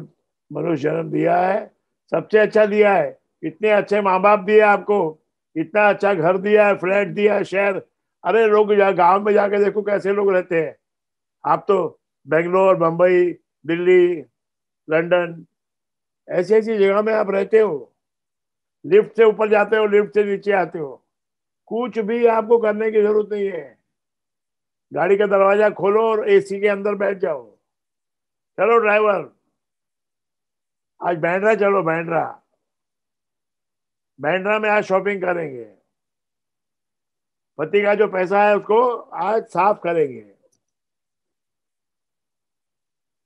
B: मनुष्य जन्म दिया है, सबसे अच्छा दिया है। इतने अच्छे माँ बाप दिए आपको, इतना अच्छा घर दिया है, फ्लैट दिया है, शहर। अरे लोग गांव में जाके देखो कैसे लोग रहते हैं। आप तो बेंगलोर, बंबई, दिल्ली, लंदन, ऐसी ऐसी जगह में आप रहते हो। लिफ्ट से ऊपर जाते हो, लिफ्ट से नीचे आते हो, कुछ भी आपको करने की जरूरत नहीं है। गाड़ी का दरवाजा खोलो और एसी के अंदर बैठ जाओ। चलो ड्राइवर, आज बैंड्रा चलो, बैंड्रा। बैंड्रा में आज शॉपिंग करेंगे। पति का जो पैसा है उसको आज साफ करेंगे।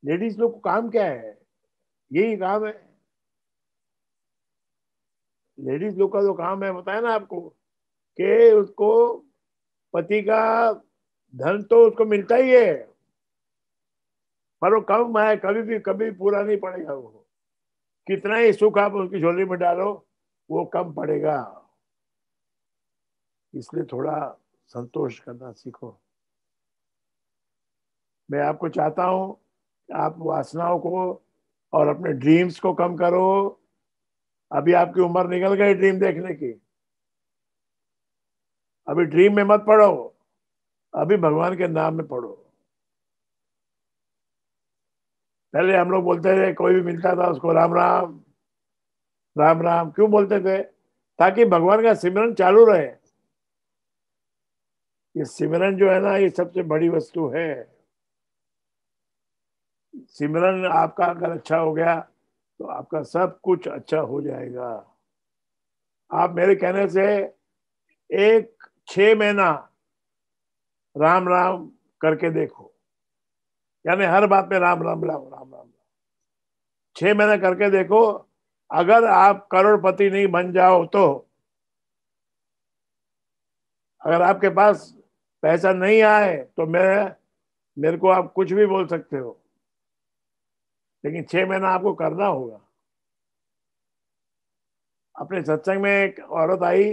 B: लेडीज लोग को काम क्या है? यही काम है। लेडीज लोग का जो काम है बताया ना आपको, कि उसको पति का धन तो उसको मिलता ही है, पर वो कम है, कभी पूरा नहीं पड़ेगा वो। कितना ही सुख आप उसकी झोली में डालो, वो कम पड़ेगा। इसलिए थोड़ा संतोष करना सीखो। मैं आपको चाहता हूं कि आप वासनाओं को और अपने ड्रीम्स को कम करो। अभी आपकी उम्र निकल गई ड्रीम देखने की। अभी ड्रीम में मत पढ़ो, अभी भगवान के नाम में पढ़ो। पहले हम लोग बोलते थे, कोई भी मिलता था उसको राम राम राम राम क्यों बोलते थे? ताकि भगवान का सिमरन चालू रहे। ये सिमरन जो है ना, ये सबसे बड़ी वस्तु है। सिमरन आपका अगर अच्छा हो गया तो आपका सब कुछ अच्छा हो जाएगा। आप मेरे कहने से एक 6 महीना राम राम करके देखो, यानी हर बात में राम राम राम राम राम। 6 महीना करके देखो। अगर आप करोड़पति नहीं बन जाओ तो, अगर आपके पास पैसा नहीं आए तो मेरे को आप कुछ भी बोल सकते हो, लेकिन 6 महीना आपको करना होगा। अपने सत्संग में एक औरत आई,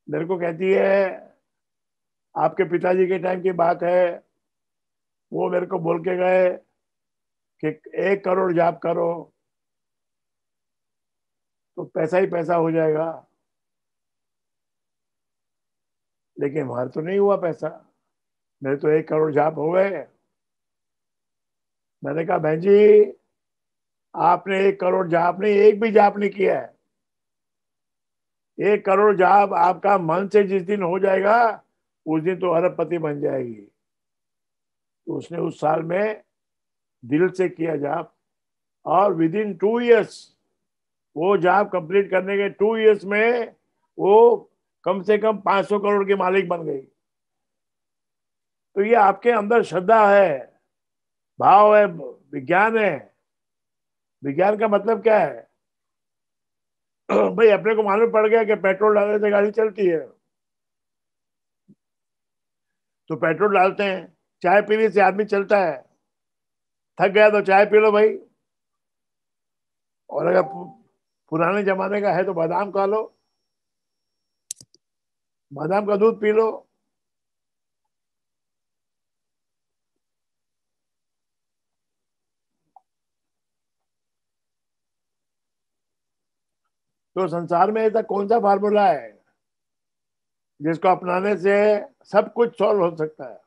B: मेरे को कहती है, आपके पिताजी के टाइम की बात है, वो मेरे को बोल के गए कि 1 करोड़ जाप करो तो पैसा ही पैसा हो जाएगा। लेकिन वहां तो नहीं हुआ पैसा। मेरे तो 1 करोड़ जाप हो गए। मैंने कहा, बहन जी, आपने 1 करोड़ जाप नहीं, एक भी जाप नहीं किया है। 1 करोड़ जाप आपका मन से जिस दिन हो जाएगा, उस दिन तो अरबपति बन जाएगी। तो उसने उस साल में दिल से किया जाप, और विद इन 2 इयर्स, वो जाप कंप्लीट करने के 2 इयर्स में वो कम से कम 500 करोड़ की मालिक बन गई। तो ये आपके अंदर श्रद्धा है, भाव है, विज्ञान है। विज्ञान का मतलब क्या है? भाई अपने को मालूम पड़ गया कि पेट्रोल डालने से गाड़ी चलती है, तो पेट्रोल डालते हैं। चाय पीने से आदमी चलता है, थक गया तो चाय पी लो भाई। और अगर पुराने जमाने का है तो बादाम खा लो, बादाम का दूध पी लो। तो संसार में ऐसा कौन सा फार्मूला है जिसको अपनाने से सब कुछ सॉल्व हो सकता है?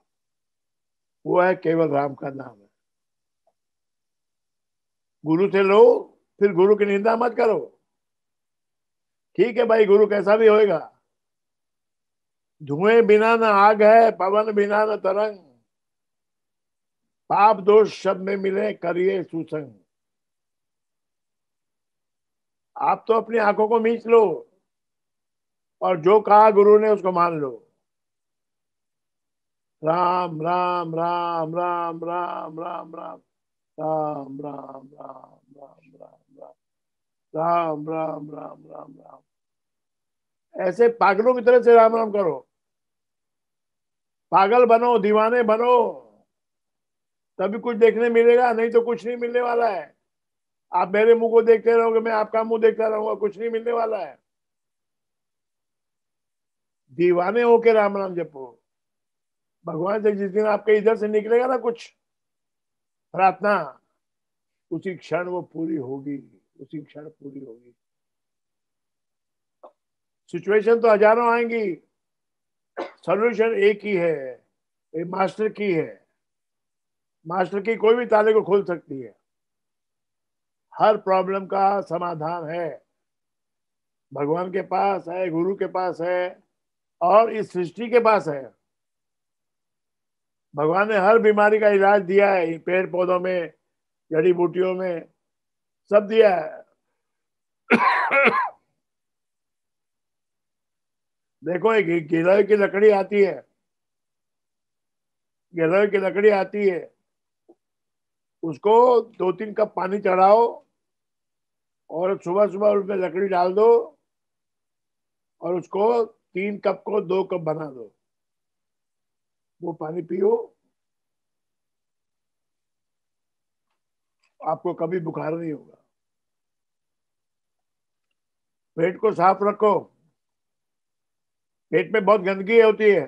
B: वो है केवल राम का नाम है। गुरु से लो, फिर गुरु की निंदा मत करो। ठीक है भाई, गुरु कैसा भी होएगा। धुएं बिना न आग है, पवन बिना न तरंग, पाप दोष सब में मिले करिए सुसंग। आप तो अपनी आंखों को मीच लो और जो कहा गुरु ने उसको मान लो। राम राम राम राम राम राम राम राम राम राम राम राम राम राम राम राम राम राम। ऐसे पागलों की तरह से राम राम करो। पागल बनो, दीवाने बनो। तभी कुछ देखने मिलेगा, नहीं तो कुछ नहीं मिलने वाला है। आप मेरे मुंह को देखते रहोगे, मैं आपका मुंह देखता रहूंगा, कुछ नहीं मिलने वाला है। दीवाने होके राम नाम जपो। भगवान से जिस दिन आपके इधर से निकलेगा ना कुछ प्रार्थना, उसी क्षण वो पूरी होगी, उसी क्षण पूरी होगी। सिचुएशन तो हजारों आएंगी, सॉल्यूशन एक ही है, एक मास्टर की है। मास्टर की कोई भी ताले को खोल सकती है। हर प्रॉब्लम का समाधान है, भगवान के पास है, गुरु के पास है, और इस सृष्टि के पास है। भगवान ने हर बीमारी का इलाज दिया है, इन पेड़ पौधों में, जड़ी बूटियों में, सब दिया है। देखो, एक गिलहरी की लकड़ी आती है, गिलहरी की लकड़ी आती है, उसको 2-3 कप पानी चढ़ाओ और सुबह सुबह उसमें लकड़ी डाल दो और उसको 3 कप को 2 कप बना दो, वो पानी पियो, आपको कभी बुखार नहीं होगा। पेट को साफ रखो, पेट में बहुत गंदगी होती है,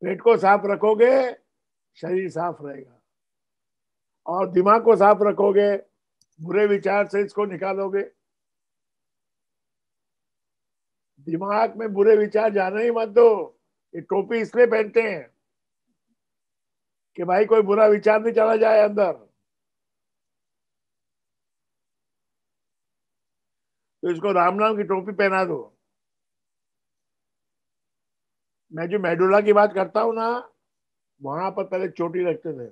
B: पेट को साफ रखोगे शरीर साफ रहेगा। और दिमाग को साफ रखोगे, बुरे विचार से इसको निकालोगे। दिमाग में बुरे विचार जाने ही मत दो। ये टोपी इसलिए पहनते हैं कि भाई कोई बुरा विचार नहीं चला जाए अंदर। तो इसको राम नाम की टोपी पहना दो। मैं जो मेडुला की बात करता हूँ ना, वहां पर पहले चोटी रखते थे,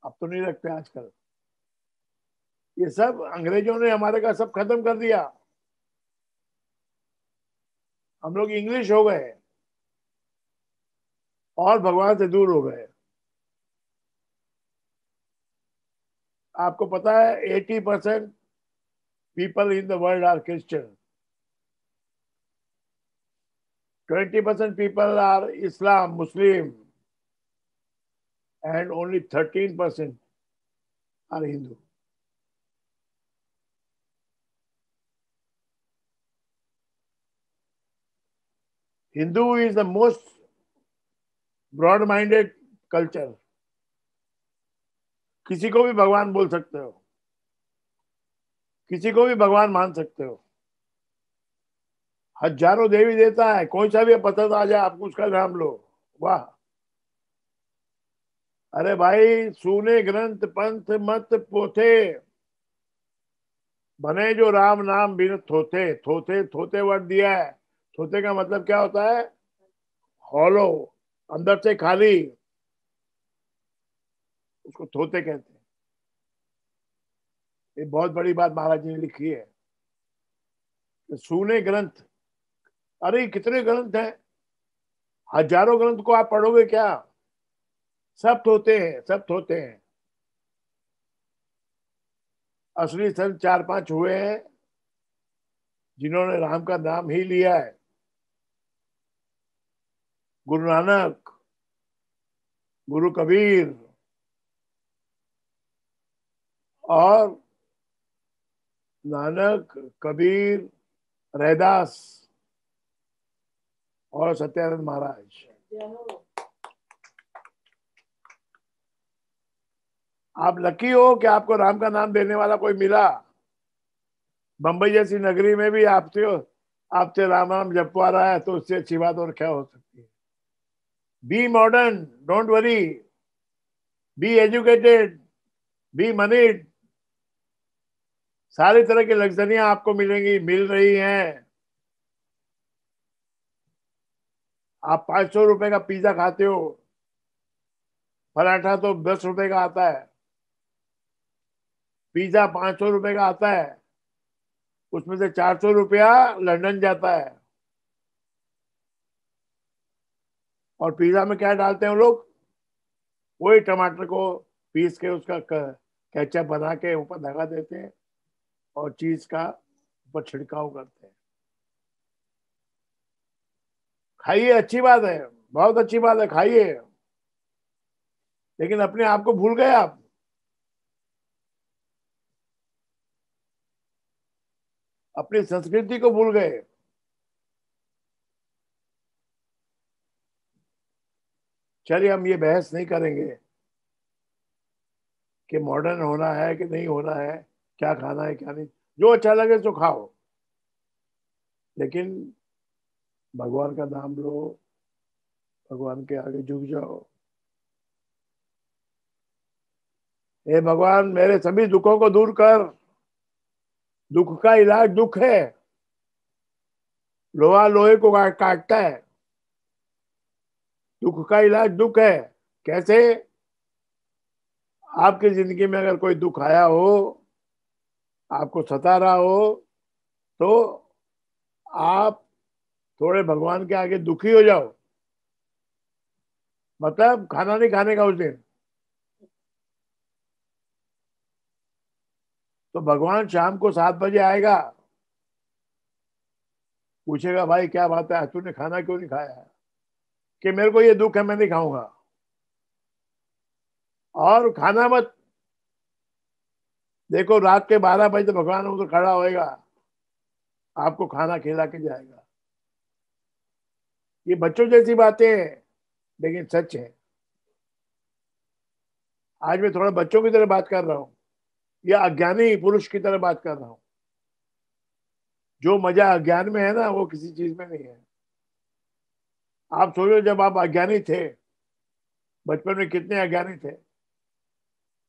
B: अब तो नहीं रखते आजकल। ये सब अंग्रेजों ने हमारे का सब खत्म कर दिया। हम लोग इंग्लिश हो गए और भगवान से दूर हो गए। आपको पता है 80% people in the world are Christian, 20% people are Islam Muslim, and only 13% are Hindu. Hindu is the most broad minded culture. किसी को भी भगवान बोल सकते हो, किसी को भी भगवान मान सकते हो। हजारों देवी देता है, कोई सा भी पसंद आ जाए आपको उसका नाम लो, वाह। अरे भाई, सुने ग्रंथ पंथ मत पोथे, बने जो राम नाम बिन थोथे। थोथे, थोथे वर्ड दिया है। थोथे का मतलब क्या होता है? हॉलो, अंदर से खाली, उसको थोते कहते हैं। ये बहुत बड़ी बात महाराज जी ने लिखी है। सुने ग्रंथ, अरे कितने ग्रंथ हैं, हजारों ग्रंथ को आप पढ़ोगे क्या? सब थोते हैं, सब थोते हैं। असली संत 4-5 हुए हैं जिन्होंने राम का नाम ही लिया है। गुरु नानक, गुरु कबीर, और नानक, कबीर, रैदास और सत्यानंद महाराज। आप लकी हो कि आपको राम का नाम देने वाला कोई मिला। बंबई जैसी नगरी में भी आपसे आपसे राम नाम जपवा रहा है, तो उससे अच्छी बात और क्या हो सकती है। Be modern, don't worry, be educated, be moneyed. सारी तरह की लग्जरियां आपको मिलेंगी, मिल रही हैं। आप 500 रुपए का पिज्जा खाते हो, पराठा तो 10 रुपए का आता है, पिज्जा 500 रुपए का आता है, उसमें से 400 रुपया लंदन जाता है। और पिज्जा में क्या डालते हैं वो लोग? वही टमाटर को पीस के उसका केचप बना के ऊपर लगा देते हैं और चीज का ऊपर छिड़काव करते हैं। खाइए, अच्छी बात है, बहुत अच्छी बात है, खाइए। लेकिन अपने आप को भूल गए आप। अपनी संस्कृति को भूल गए। चलिए हम ये बहस नहीं करेंगे कि मॉडर्न होना है कि नहीं होना है, क्या खाना है क्या नहीं, जो अच्छा लगे सो खाओ, लेकिन भगवान का नाम लो, भगवान के आगे झुक जाओ। हे भगवान मेरे सभी दुखों को दूर कर। दुख का इलाज दुख है। लोहा लोहे को काटता है। दुख का इलाज दुख है। कैसे? आपकी जिंदगी में अगर कोई दुख आया हो, आपको सता रहा हो, तो आप थोड़े भगवान के आगे दुखी हो जाओ, मतलब खाना नहीं खाने का उस दिन, तो भगवान शाम को 7 बजे आएगा, पूछेगा भाई क्या बात है, तूने खाना क्यों नहीं खाया है? कि मेरे को ये दुख है, मैं नहीं खाऊंगा। और खाना मत। देखो रात के 12 बजे तो भगवान उधर खड़ा होएगा, आपको खाना खिला के जाएगा। ये बच्चों जैसी बातें हैं, लेकिन सच है। आज मैं थोड़ा बच्चों की तरह बात कर रहा हूँ, या अज्ञानी पुरुष की तरह बात कर रहा हूँ। जो मजा अज्ञान में है ना, वो किसी चीज में नहीं है। आप सोचो जब आप अज्ञानी थे, बचपन में कितने अज्ञानी थे,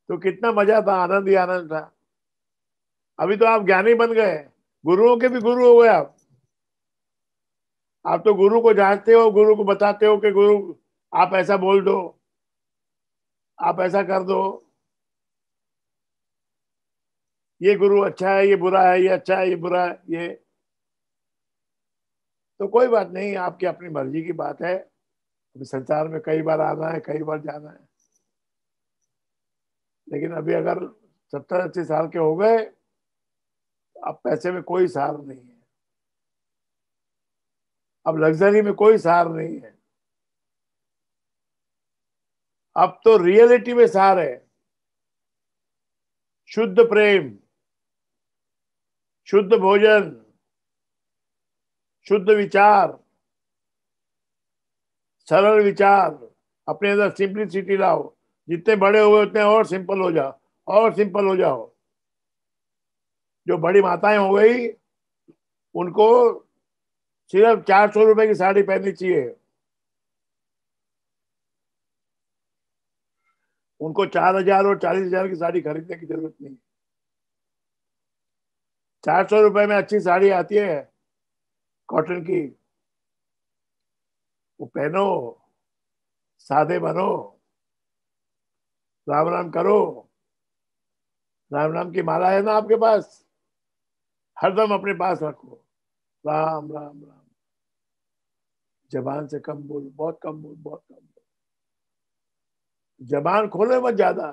B: तो कितना मजा था, आनंद ही आनंद था। अभी तो आप ज्ञानी बन गए, गुरुओं के भी गुरु हो गए आप तो गुरु को जानते हो, गुरु को बताते हो कि गुरु आप ऐसा बोल दो, आप ऐसा कर दो, ये गुरु अच्छा है, ये बुरा है, ये अच्छा है, ये बुरा है, ये। तो कोई बात नहीं, आपकी अपनी मर्जी की बात है। अभी संसार में कई बार आना है, कई बार जाना है, लेकिन अभी अगर 70-80 साल के हो गए, अब पैसे में कोई सार नहीं है, अब लग्जरी में कोई सार नहीं है। अब तो रियलिटी में सार है। शुद्ध प्रेम, शुद्ध भोजन, शुद्ध विचार, सरल विचार, अपने अंदर सिंपलिसिटी लाओ। जितने बड़े हो गए उतने और सिंपल हो जाओ, और सिंपल हो जाओ। जो बड़ी माताएं हो गई, उनको सिर्फ 400 रुपए की साड़ी पहननी चाहिए, उनको 4,000 और 40,000 की साड़ी खरीदने की जरूरत नहीं। 400 रुपए में अच्छी साड़ी आती है, कॉटन की, वो पहनो, सादे बनो, राम राम करो। राम नाम की माला है ना आपके पास, हरदम अपने पास रखो। राम राम राम। जबान से कम बोलो, बहुत कम बोलो, बहुत कम बोलो। जबान खोले मत ज्यादा।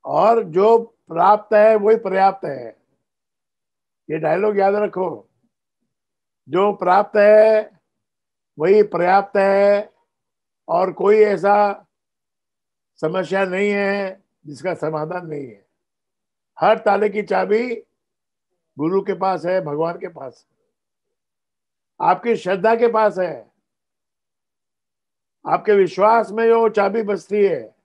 B: और जो प्राप्त है वही पर्याप्त है, ये डायलॉग याद रखो। जो प्राप्त है वही पर्याप्त है, और कोई ऐसा समस्या नहीं है जिसका समाधान नहीं है। हर ताले की चाबी गुरु के पास है, भगवान के पास है, आपकी श्रद्धा के पास है। आपके विश्वास में जो चाबी बसती है,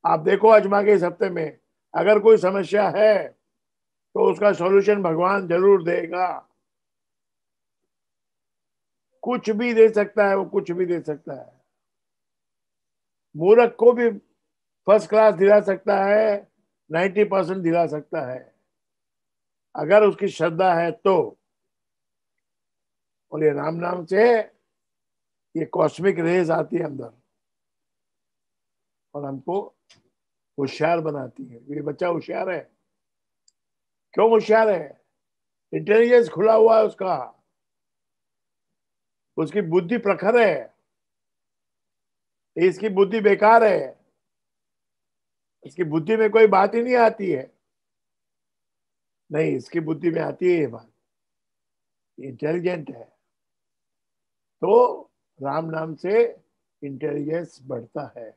B: आप देखो आजमा के इस हफ्ते में, अगर कोई समस्या है तो उसका सॉल्यूशन भगवान जरूर देगा। कुछ भी दे सकता है वो, कुछ भी दे सकता है। मूर्ख को भी फर्स्ट क्लास दिला सकता है, 90% दिला सकता है, अगर उसकी श्रद्धा है तो। और ये राम नाम से ये कॉस्मिक रेज आती है अंदर, और हमको होशियार बनाती है। ये बच्चा होशियार है। क्यों होशियार है? इंटेलिजेंस खुला हुआ है उसका, उसकी बुद्धि प्रखर है। इसकी बुद्धि बेकार है, इसकी बुद्धि में कोई बात ही नहीं आती है। नहीं, इसकी बुद्धि में आती है ये बात। इंटेलिजेंट है। तो राम नाम से इंटेलिजेंस बढ़ता है।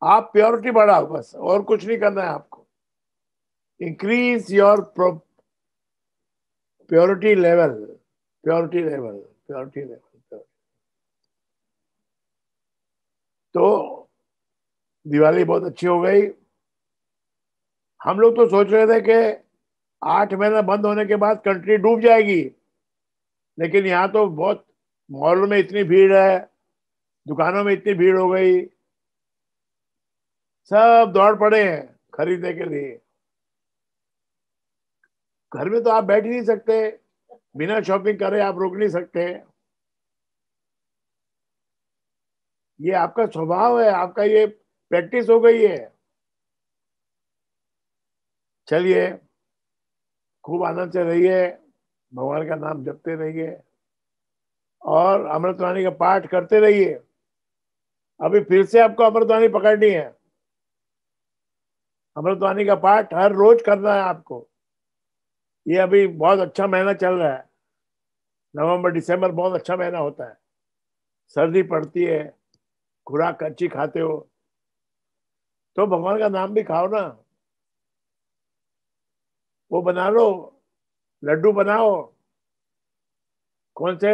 B: आप प्योरिटी बढ़ाओ, बस और कुछ नहीं करना है आपको। Increase your purity level, purity level, purity level. तो दिवाली बहुत अच्छी हो गई। हम लोग तो सोच रहे थे कि 8 महीना बंद होने के बाद कंट्री डूब जाएगी, लेकिन यहाँ तो बहुत, मॉल में इतनी भीड़ है, दुकानों में इतनी भीड़ हो गई, सब दौड़ पड़े हैं खरीदने के लिए। घर में तो आप बैठ ही नहीं सकते, बिना शॉपिंग करे आप रुक नहीं सकते। ये आपका स्वभाव है, आपका ये प्रैक्टिस हो गई है। चलिए, खूब आनंद से रहिए, भगवान का नाम जपते रहिए और अमृतवाणी का पाठ करते रहिए। अभी फिर से आपको अमृतवाणी पकड़नी है। अमृतवाणी का पाठ हर रोज करना है आपको। ये अभी बहुत अच्छा महीना चल रहा है, नवंबर दिसंबर बहुत अच्छा महीना होता है। सर्दी पड़ती है, खुराक अच्छी खाते हो तो भगवान का नाम भी खाओ ना। वो बना लो, लड्डू बनाओ। कौन से?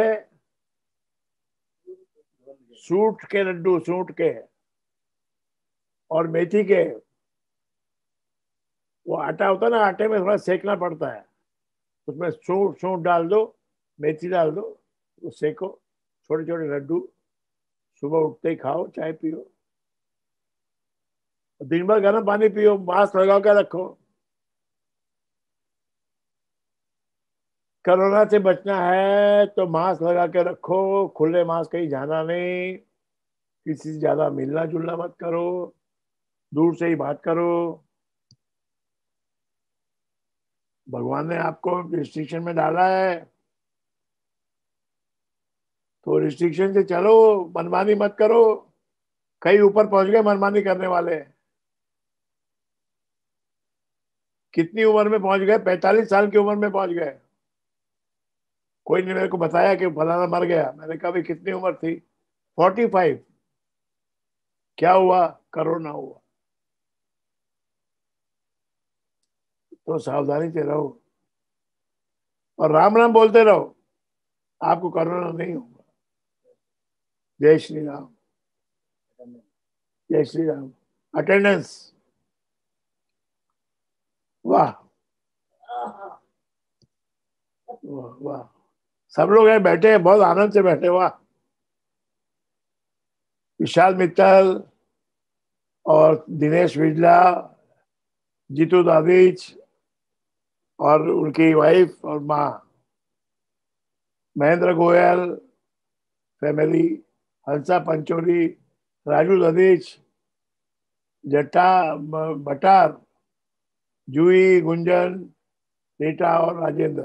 B: सूट के लड्डू, सूट के और मेथी के। वो आटा होता है ना, आटे में थोड़ा सेकना पड़ता है, उसमें सूट सूट डाल दो, मेथी डाल दो, वो सेको, छोटे छोटे लड्डू। सुबह उठते ही खाओ, चाय पियो, दिन भर गर्म पानी पियो, मास्क लगा के रखो। कोरोना से बचना है तो मास्क लगा के रखो, खुले मास्क कहीं जाना नहीं, किसी से ज्यादा मिलना जुलना मत करो, दूर से ही बात करो। भगवान ने आपको रिस्ट्रिक्शन में डाला है तो रिस्ट्रिक्शन से चलो, मनमानी मत करो। कहीं ऊपर पहुंच गए मनमानी करने वाले। कितनी उम्र में पहुंच गए? 45 साल की उम्र में पहुंच गए। कोई ने मेरे को बताया कि फलाना मर गया, मैंने कहा भाई कितनी उम्र थी? 45। क्या हुआ? कोरोना हुआ। तो सावधानी से रहो और राम राम बोलते रहो, आपको कोरोना नहीं होगा। जय श्री राम। जय श्री राम। अटेंडेंस। वाह वाह वाह। सब लोग यहाँ बैठे हैं, बहुत आनंद से बैठे। वाह। विशाल मित्तल और दिनेश विजला, जीतू दादीज और उनकी वाइफ और माँ, महेंद्र गोयल फैमिली, हंसा पंचोली, राजू ददीज, जट्टा भटार, जूही, गुंजन, रीटा और राजेंद्र,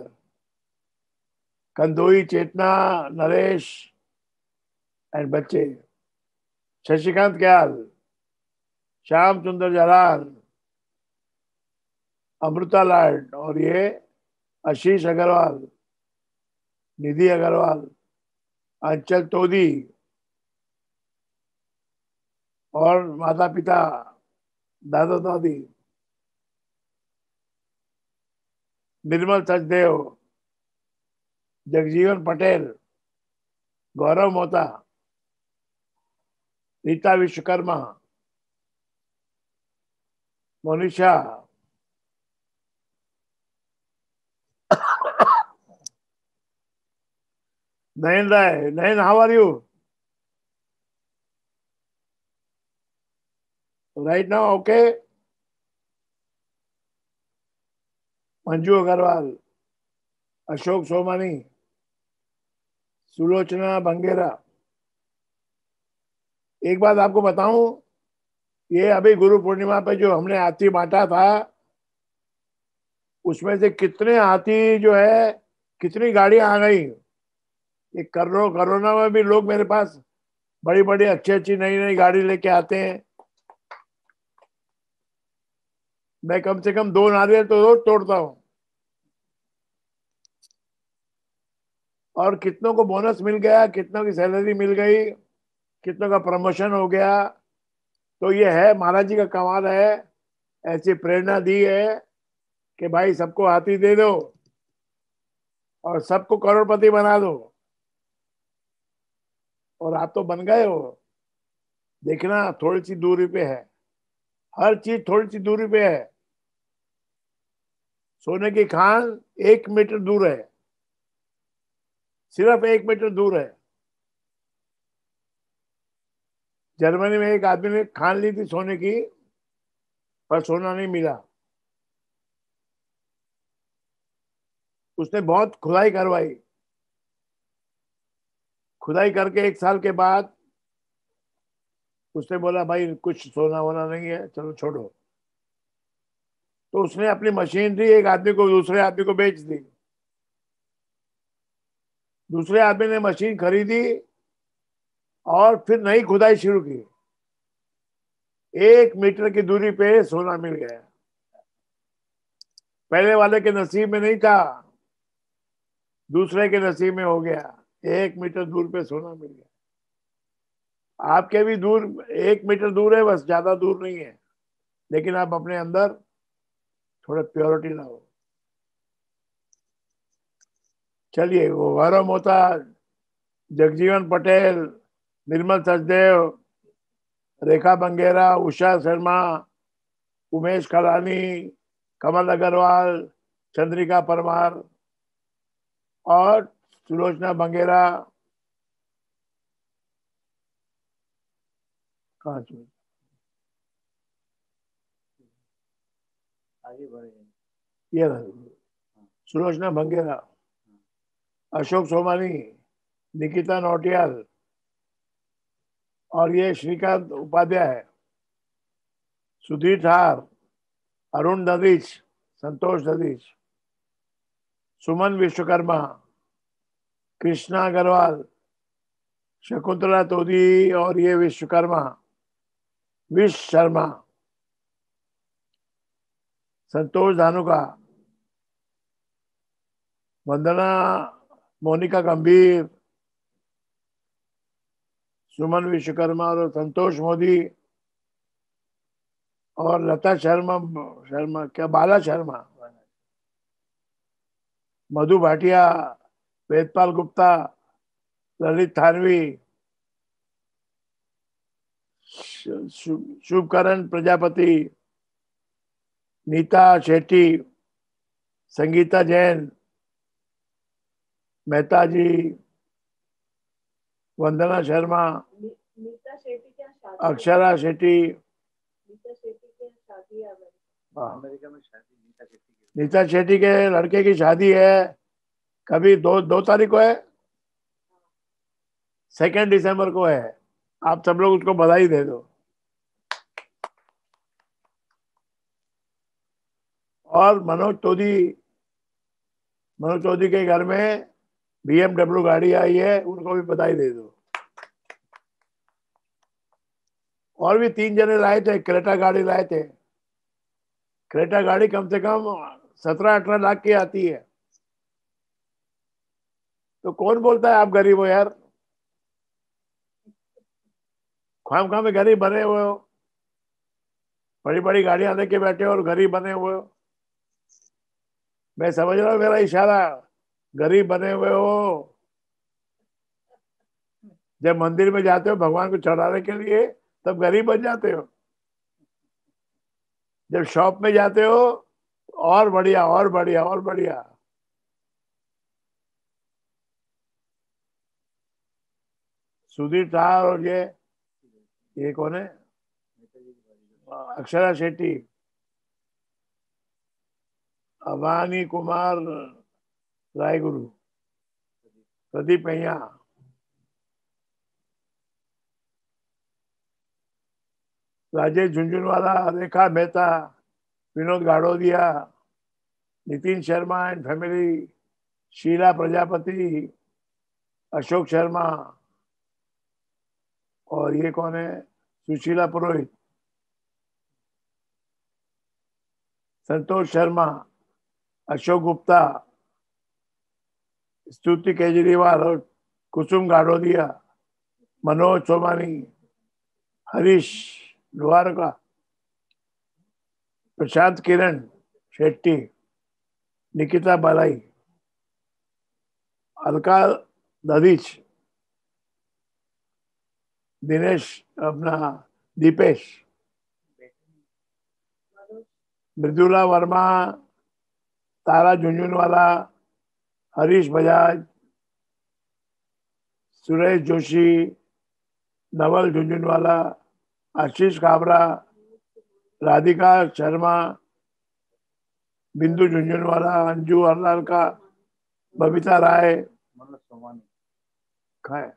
B: कंदोई, चेतना, नरेश एंड बच्चे, शशिकांत क्याल, श्याम सुंदर जालान, अमृता लाड और ये आशीष अग्रवाल, निधि अग्रवाल, अंचल तोदी और माता पिता, दादा दादी, Nirmal Sachdev, Jagjivan Patel, Gaurav Mota, Rita Vishwakarma, Monisha, Nayan Rai. Nayan, how are you right now? Okay. Manju Agarwal, Ashok Somani, Sulochana Bangera. एक बात आपको बताऊं, ये अभी गुरु पूर्णिमा पे जो हमने हाथी बांटा था, उसमें से कितने हाथी जो है, कितनी गाड़ियां आ गई। ये कोरोना में भी लोग मेरे पास बड़ी बड़ी अच्छी अच्छी नई नई गाड़ी लेके आते हैं। मैं कम से कम 2 नारियल तो रोज तोड़ता हूँ। और कितनों को बोनस मिल गया, कितनों की सैलरी मिल गई, कितनों का प्रमोशन हो गया। तो ये है महाराज जी का कमाल है, ऐसी प्रेरणा दी है कि भाई सबको हाथी दे दो और सबको करोड़पति बना दो। और आप तो बन गए हो। देखना थोड़ी सी दूरी पे है, हर चीज थोड़ी सी दूरी पे है। सोने की खान 1 मीटर दूर है, सिर्फ 1 मीटर दूर है। जर्मनी में एक आदमी ने खान ली थी सोने की, पर सोना नहीं मिला। उसने बहुत खुदाई करवाई, खुदाई करके 1 साल के बाद उसने बोला भाई कुछ सोना वोना नहीं है, चलो छोड़ो। तो उसने अपनी मशीनरी एक आदमी को, दूसरे आदमी को बेच दी। दूसरे आदमी ने मशीन खरीदी और फिर नई खुदाई शुरू की। 1 मीटर की दूरी पे सोना मिल गया। पहले वाले के नसीब में नहीं था, दूसरे के नसीब में हो गया। 1 मीटर दूर पे सोना मिल गया। आपके भी दूर, 1 मीटर दूर है, बस ज्यादा दूर नहीं है। लेकिन आप अपने अंदर थोड़ा प्योरिटी लाओ। चलिए, वो गौरव मोता, जगजीवन पटेल, निर्मल सचदेव, रेखा बंगेरा, उषा शर्मा, उमेश खलानी, कमल अग्रवाल, चंद्रिका परमार और सुलोचना बंगेरा। कहाँ चुनी?
A: आगे बढ़े।
B: ये रहा, सुलोचना बंगेरा, अशोक सोमानी, निकिता नौटियाल और ये श्रीकांत उपाध्याय, सुधीर ठार, अरुण ददीच, संतोष ददीच, सुमन विश्वकर्मा, कृष्णा अग्रवाल, शकुंतला तोदी और ये विश्वकर्मा, विश शर्मा, संतोष धानुका, वंदना, मोनिका गंभीर, सुमन विश्वकर्मा और संतोष मोदी और लता शर्मा, शर्मा क्या, बाला शर्मा, मधु भाटिया, वेदपाल गुप्ता, ललित थानवी, शुभकरण प्रजापति, नीता शेट्टी, संगीता जैन, मेहता जी, वंदना शर्मा,
C: नीता शेट्टी क्या शादी
B: अक्षरा शेट्टी।
C: नीता शेट्टी क्या शादी है
B: हाँ,
A: अमेरिका में शादी नीता शेट्टी की।
B: नीता शेट्टी के लड़के की शादी है, कभी 2 तारीख को है, 2 दिसंबर को है। आप सब लोग उसको बधाई दे दो। और मनोज चौधरी के घर में BMW गाड़ी आई है, उनको भी बधाई दे दो। और भी 3 जने लाए थे, क्रेटा गाड़ी लाए थे। क्रेटा गाड़ी कम से कम 17-18 लाख की आती है। तो कौन बोलता है आप गरीब हो यार? खाम में गरीब बने हुए हो, बड़ी बड़ी गाड़ियां लेके बैठे हो और गरीब बने हुए हो। मैं समझ रहा हूँ मेरा इशारा, गरीब बने हुए हो। जब मंदिर में जाते हो भगवान को चढ़ाने के लिए, तब गरीब बन जाते हो। जब शॉप में जाते हो, और बढ़िया और बढ़िया और बढ़िया। सुधीर ठार और ये कौन है? अक्षरा शेट्टी, अवानी कुमार रायगुरु, प्रदीप भैया, राजेश झुंझुनवाला, रेखा मेहता, विनोद गाड़ोदिया, नितिन शर्मा एंड फैमिली, शीला प्रजापति, अशोक शर्मा और ये कौन है? सुशीला पुरोहित, संतोष शर्मा, अशोक गुप्ता, स्तुति केजरीवाल और कुसुम गाड़ोदिया, मनोज सोमानी, हरीश लोहारका, प्रशांत किरण शेट्टी, निकिता बालाई, अलका ददीच, दिनेश अपना दीपेश, मृदुला वर्मा, तारा झुंझुनवाला, हरीश बजाज, सुरेश जोशी, नवल झुंझुनवाला, आशीष काबरा, राधिका शर्मा, बिंदु झुंझुनवाला, अंजू हरलाल का, बबीता राय, खाए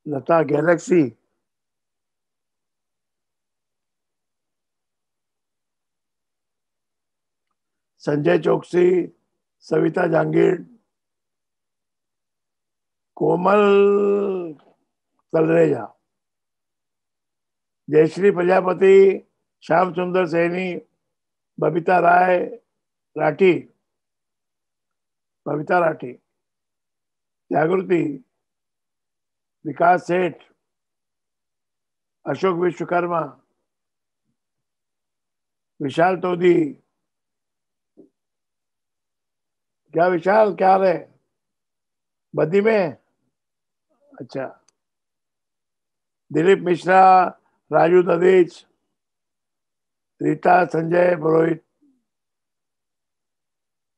B: लता गैलेक्सी, संजय चौकसी, सविता जहांगीर, कोमल तलरेजा, जयश्री प्रजापति, श्याम सुंदर सैनी, बबीता राय राठी, बबीता राठी, जागृति, विकास सेठ, अशोक विश्वकर्मा, विशाल तोदी, क्या विशाल क्या हाल है? बद्दी में, अच्छा। दिलीप मिश्रा, राजू ददीच, रीता संजय पुरोहित,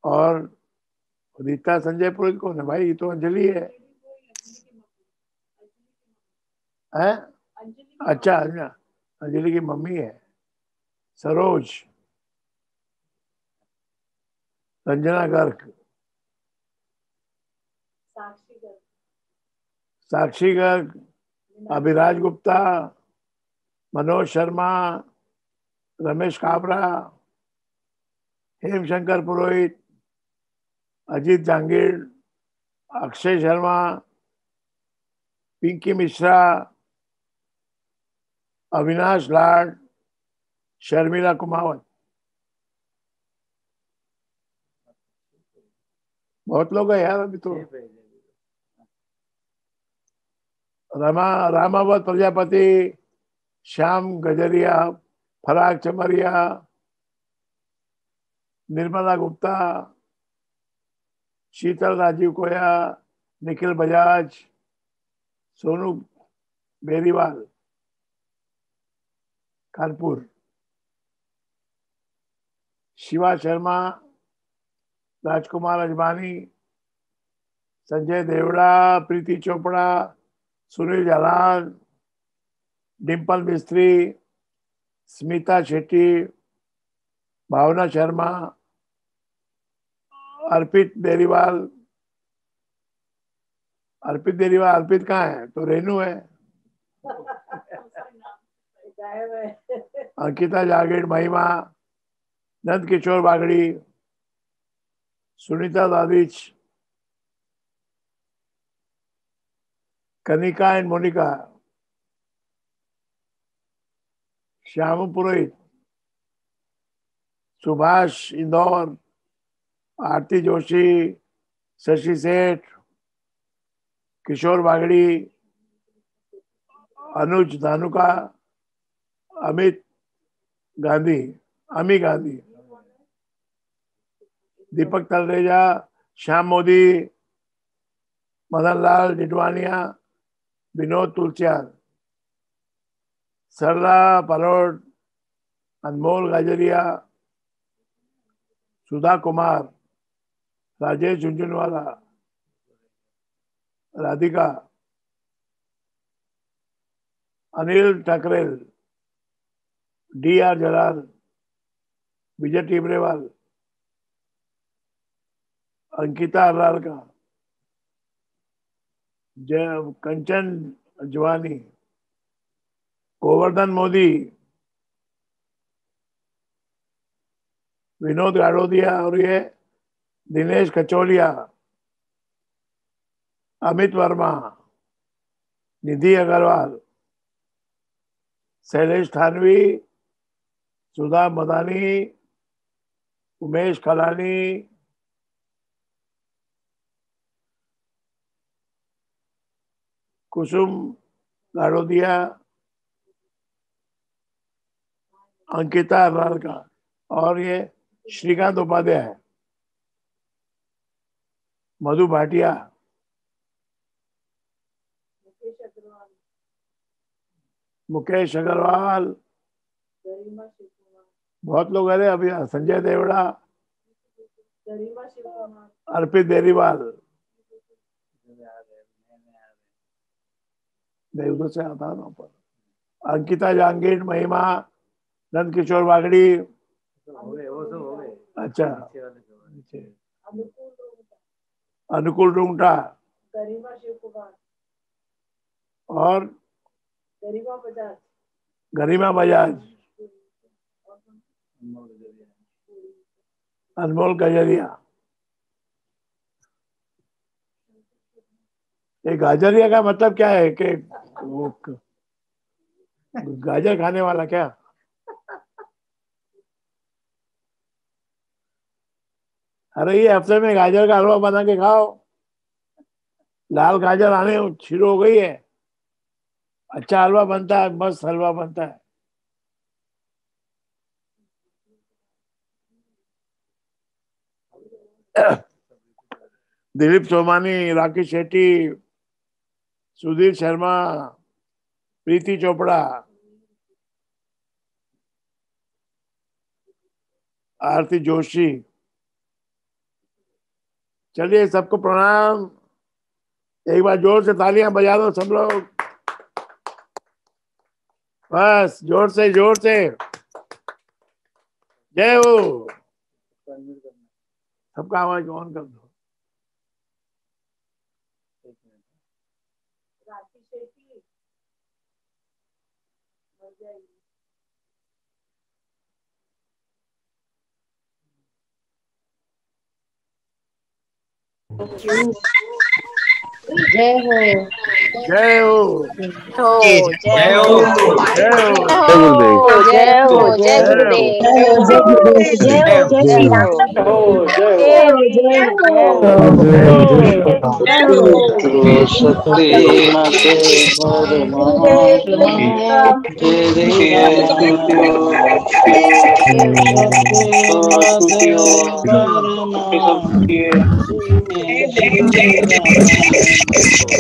B: और रीता संजय पुरोहित कौन है भाई? ये तो अंजलि है। हैं? अच्छा अच्छा, अंजलि की मम्मी है। सरोज, रंजना गर्ग, साक्षी गर्ग, अभिराज गुप्ता, मनोज शर्मा, रमेश काबरा, हेमशंकर पुरोहित, अजीत जहांगीर, अक्षय शर्मा, पिंकी मिश्रा, अविनाश लाड, शर्मिला कुमावत, बहुत लोग हैं यार अभी तो। रामावत प्रजापति, श्याम गजरिया, फराग चमरिया, निर्मला गुप्ता, शीतल राजीव कोया, निखिल बजाज, सोनू बेरीवाल कानपुर, शिवा शर्मा, राजकुमार अजवानी, संजय देवड़ा, प्रीति चोपड़ा, सुनील जालान, डिम्पल मिस्त्री, स्मिता शेट्टी, भावना शर्मा, अर्पित बेरीवाल। अर्पित बेरीवाल, अर्पित कहाँ है? तो रेनू है। अंकिता जागीर, महिमा, नंद किशोर बागड़ी, सुनीता दादीच, कनिका एंड मोनिका, श्याम पुरोहित, सुभाष इंदौर, आरती जोशी, शशि सेठ, किशोर बागड़ी, अनुज धानुका, अमित गांधी, अमी गांधी, दीपक तलरेजा, श्याम मोदी, मदन लाल डिडवानिया, विनोद तुलसियार, सरला परोड, अनमोल गाजरिया, सुधा कुमार, राजेश झुंझुनवाला, राधिका, अनिल ठाकरेल, डी आर जलाल, विजय टिबरेवाल, अंकिता हरलाल का, कंचन जवानी, गोवर्धन मोदी, विनोद गाड़ोदिया, और ये दिनेश कचौलिया, अमित वर्मा, निधि अग्रवाल, शैलेश थानवी, सुधा मदानी, उमेश खलानी, कुसुम गाड़ोदिया, अंकिता लालका और ये श्रीकांत उपाध्याय, मधु भाटिया,
C: मुकेश अग्रवाल,
B: मुकेश अग्रवाल,
C: गरिमा शिव कुमार,
B: बहुत लोग आ रहे अभी, संजय देवड़ा,
C: गरिमा शिव कुमार,
B: अर्पित देरीवाल, नहीं उधर से आता ना पर, अंकिता जांगीर, महिमा, नंद किशोर बागड़ी, अच्छा,
C: अनुकूल रोहता,
B: अनुकूल रुंगटा
C: गरिमा शिव कुमार,
B: और
C: गरिमा बजाज,
B: गरिमा बजाज, अनमोल गजरिया। ये गाजरिया का मतलब क्या है कि वो गाजर खाने वाला क्या? अरे ये हफ्ते में गाजर का हलवा बना के खाओ, लाल गाजर आने शुरू हो गई है, अच्छा हलवा बनता है, मस्त हलवा बनता है। दिलीप सोमानी, राकेश शेट्टी, सुधीर शर्मा, प्रीति चोपड़ा, आरती जोशी। चलिए सबको प्रणाम, एक बार जोर से तालियां बजा दो सब लोग, बस जोर से जोर से। जय हो। सबका आवाज ऑन कर दो।
C: राखी शेट्टी मर जाएगी।
D: जय हो।
B: जय हो।
D: जय हो।
B: जय हो।
D: जय हो। जय गुरुदेव।
B: जय हो।
D: जय गुरुदेव। जय हो। जय श्री राम। जय हो। जय हो।
E: शक्ति मते परमात्मा तेरी स्तुतियो शक्ति मते परमात्मा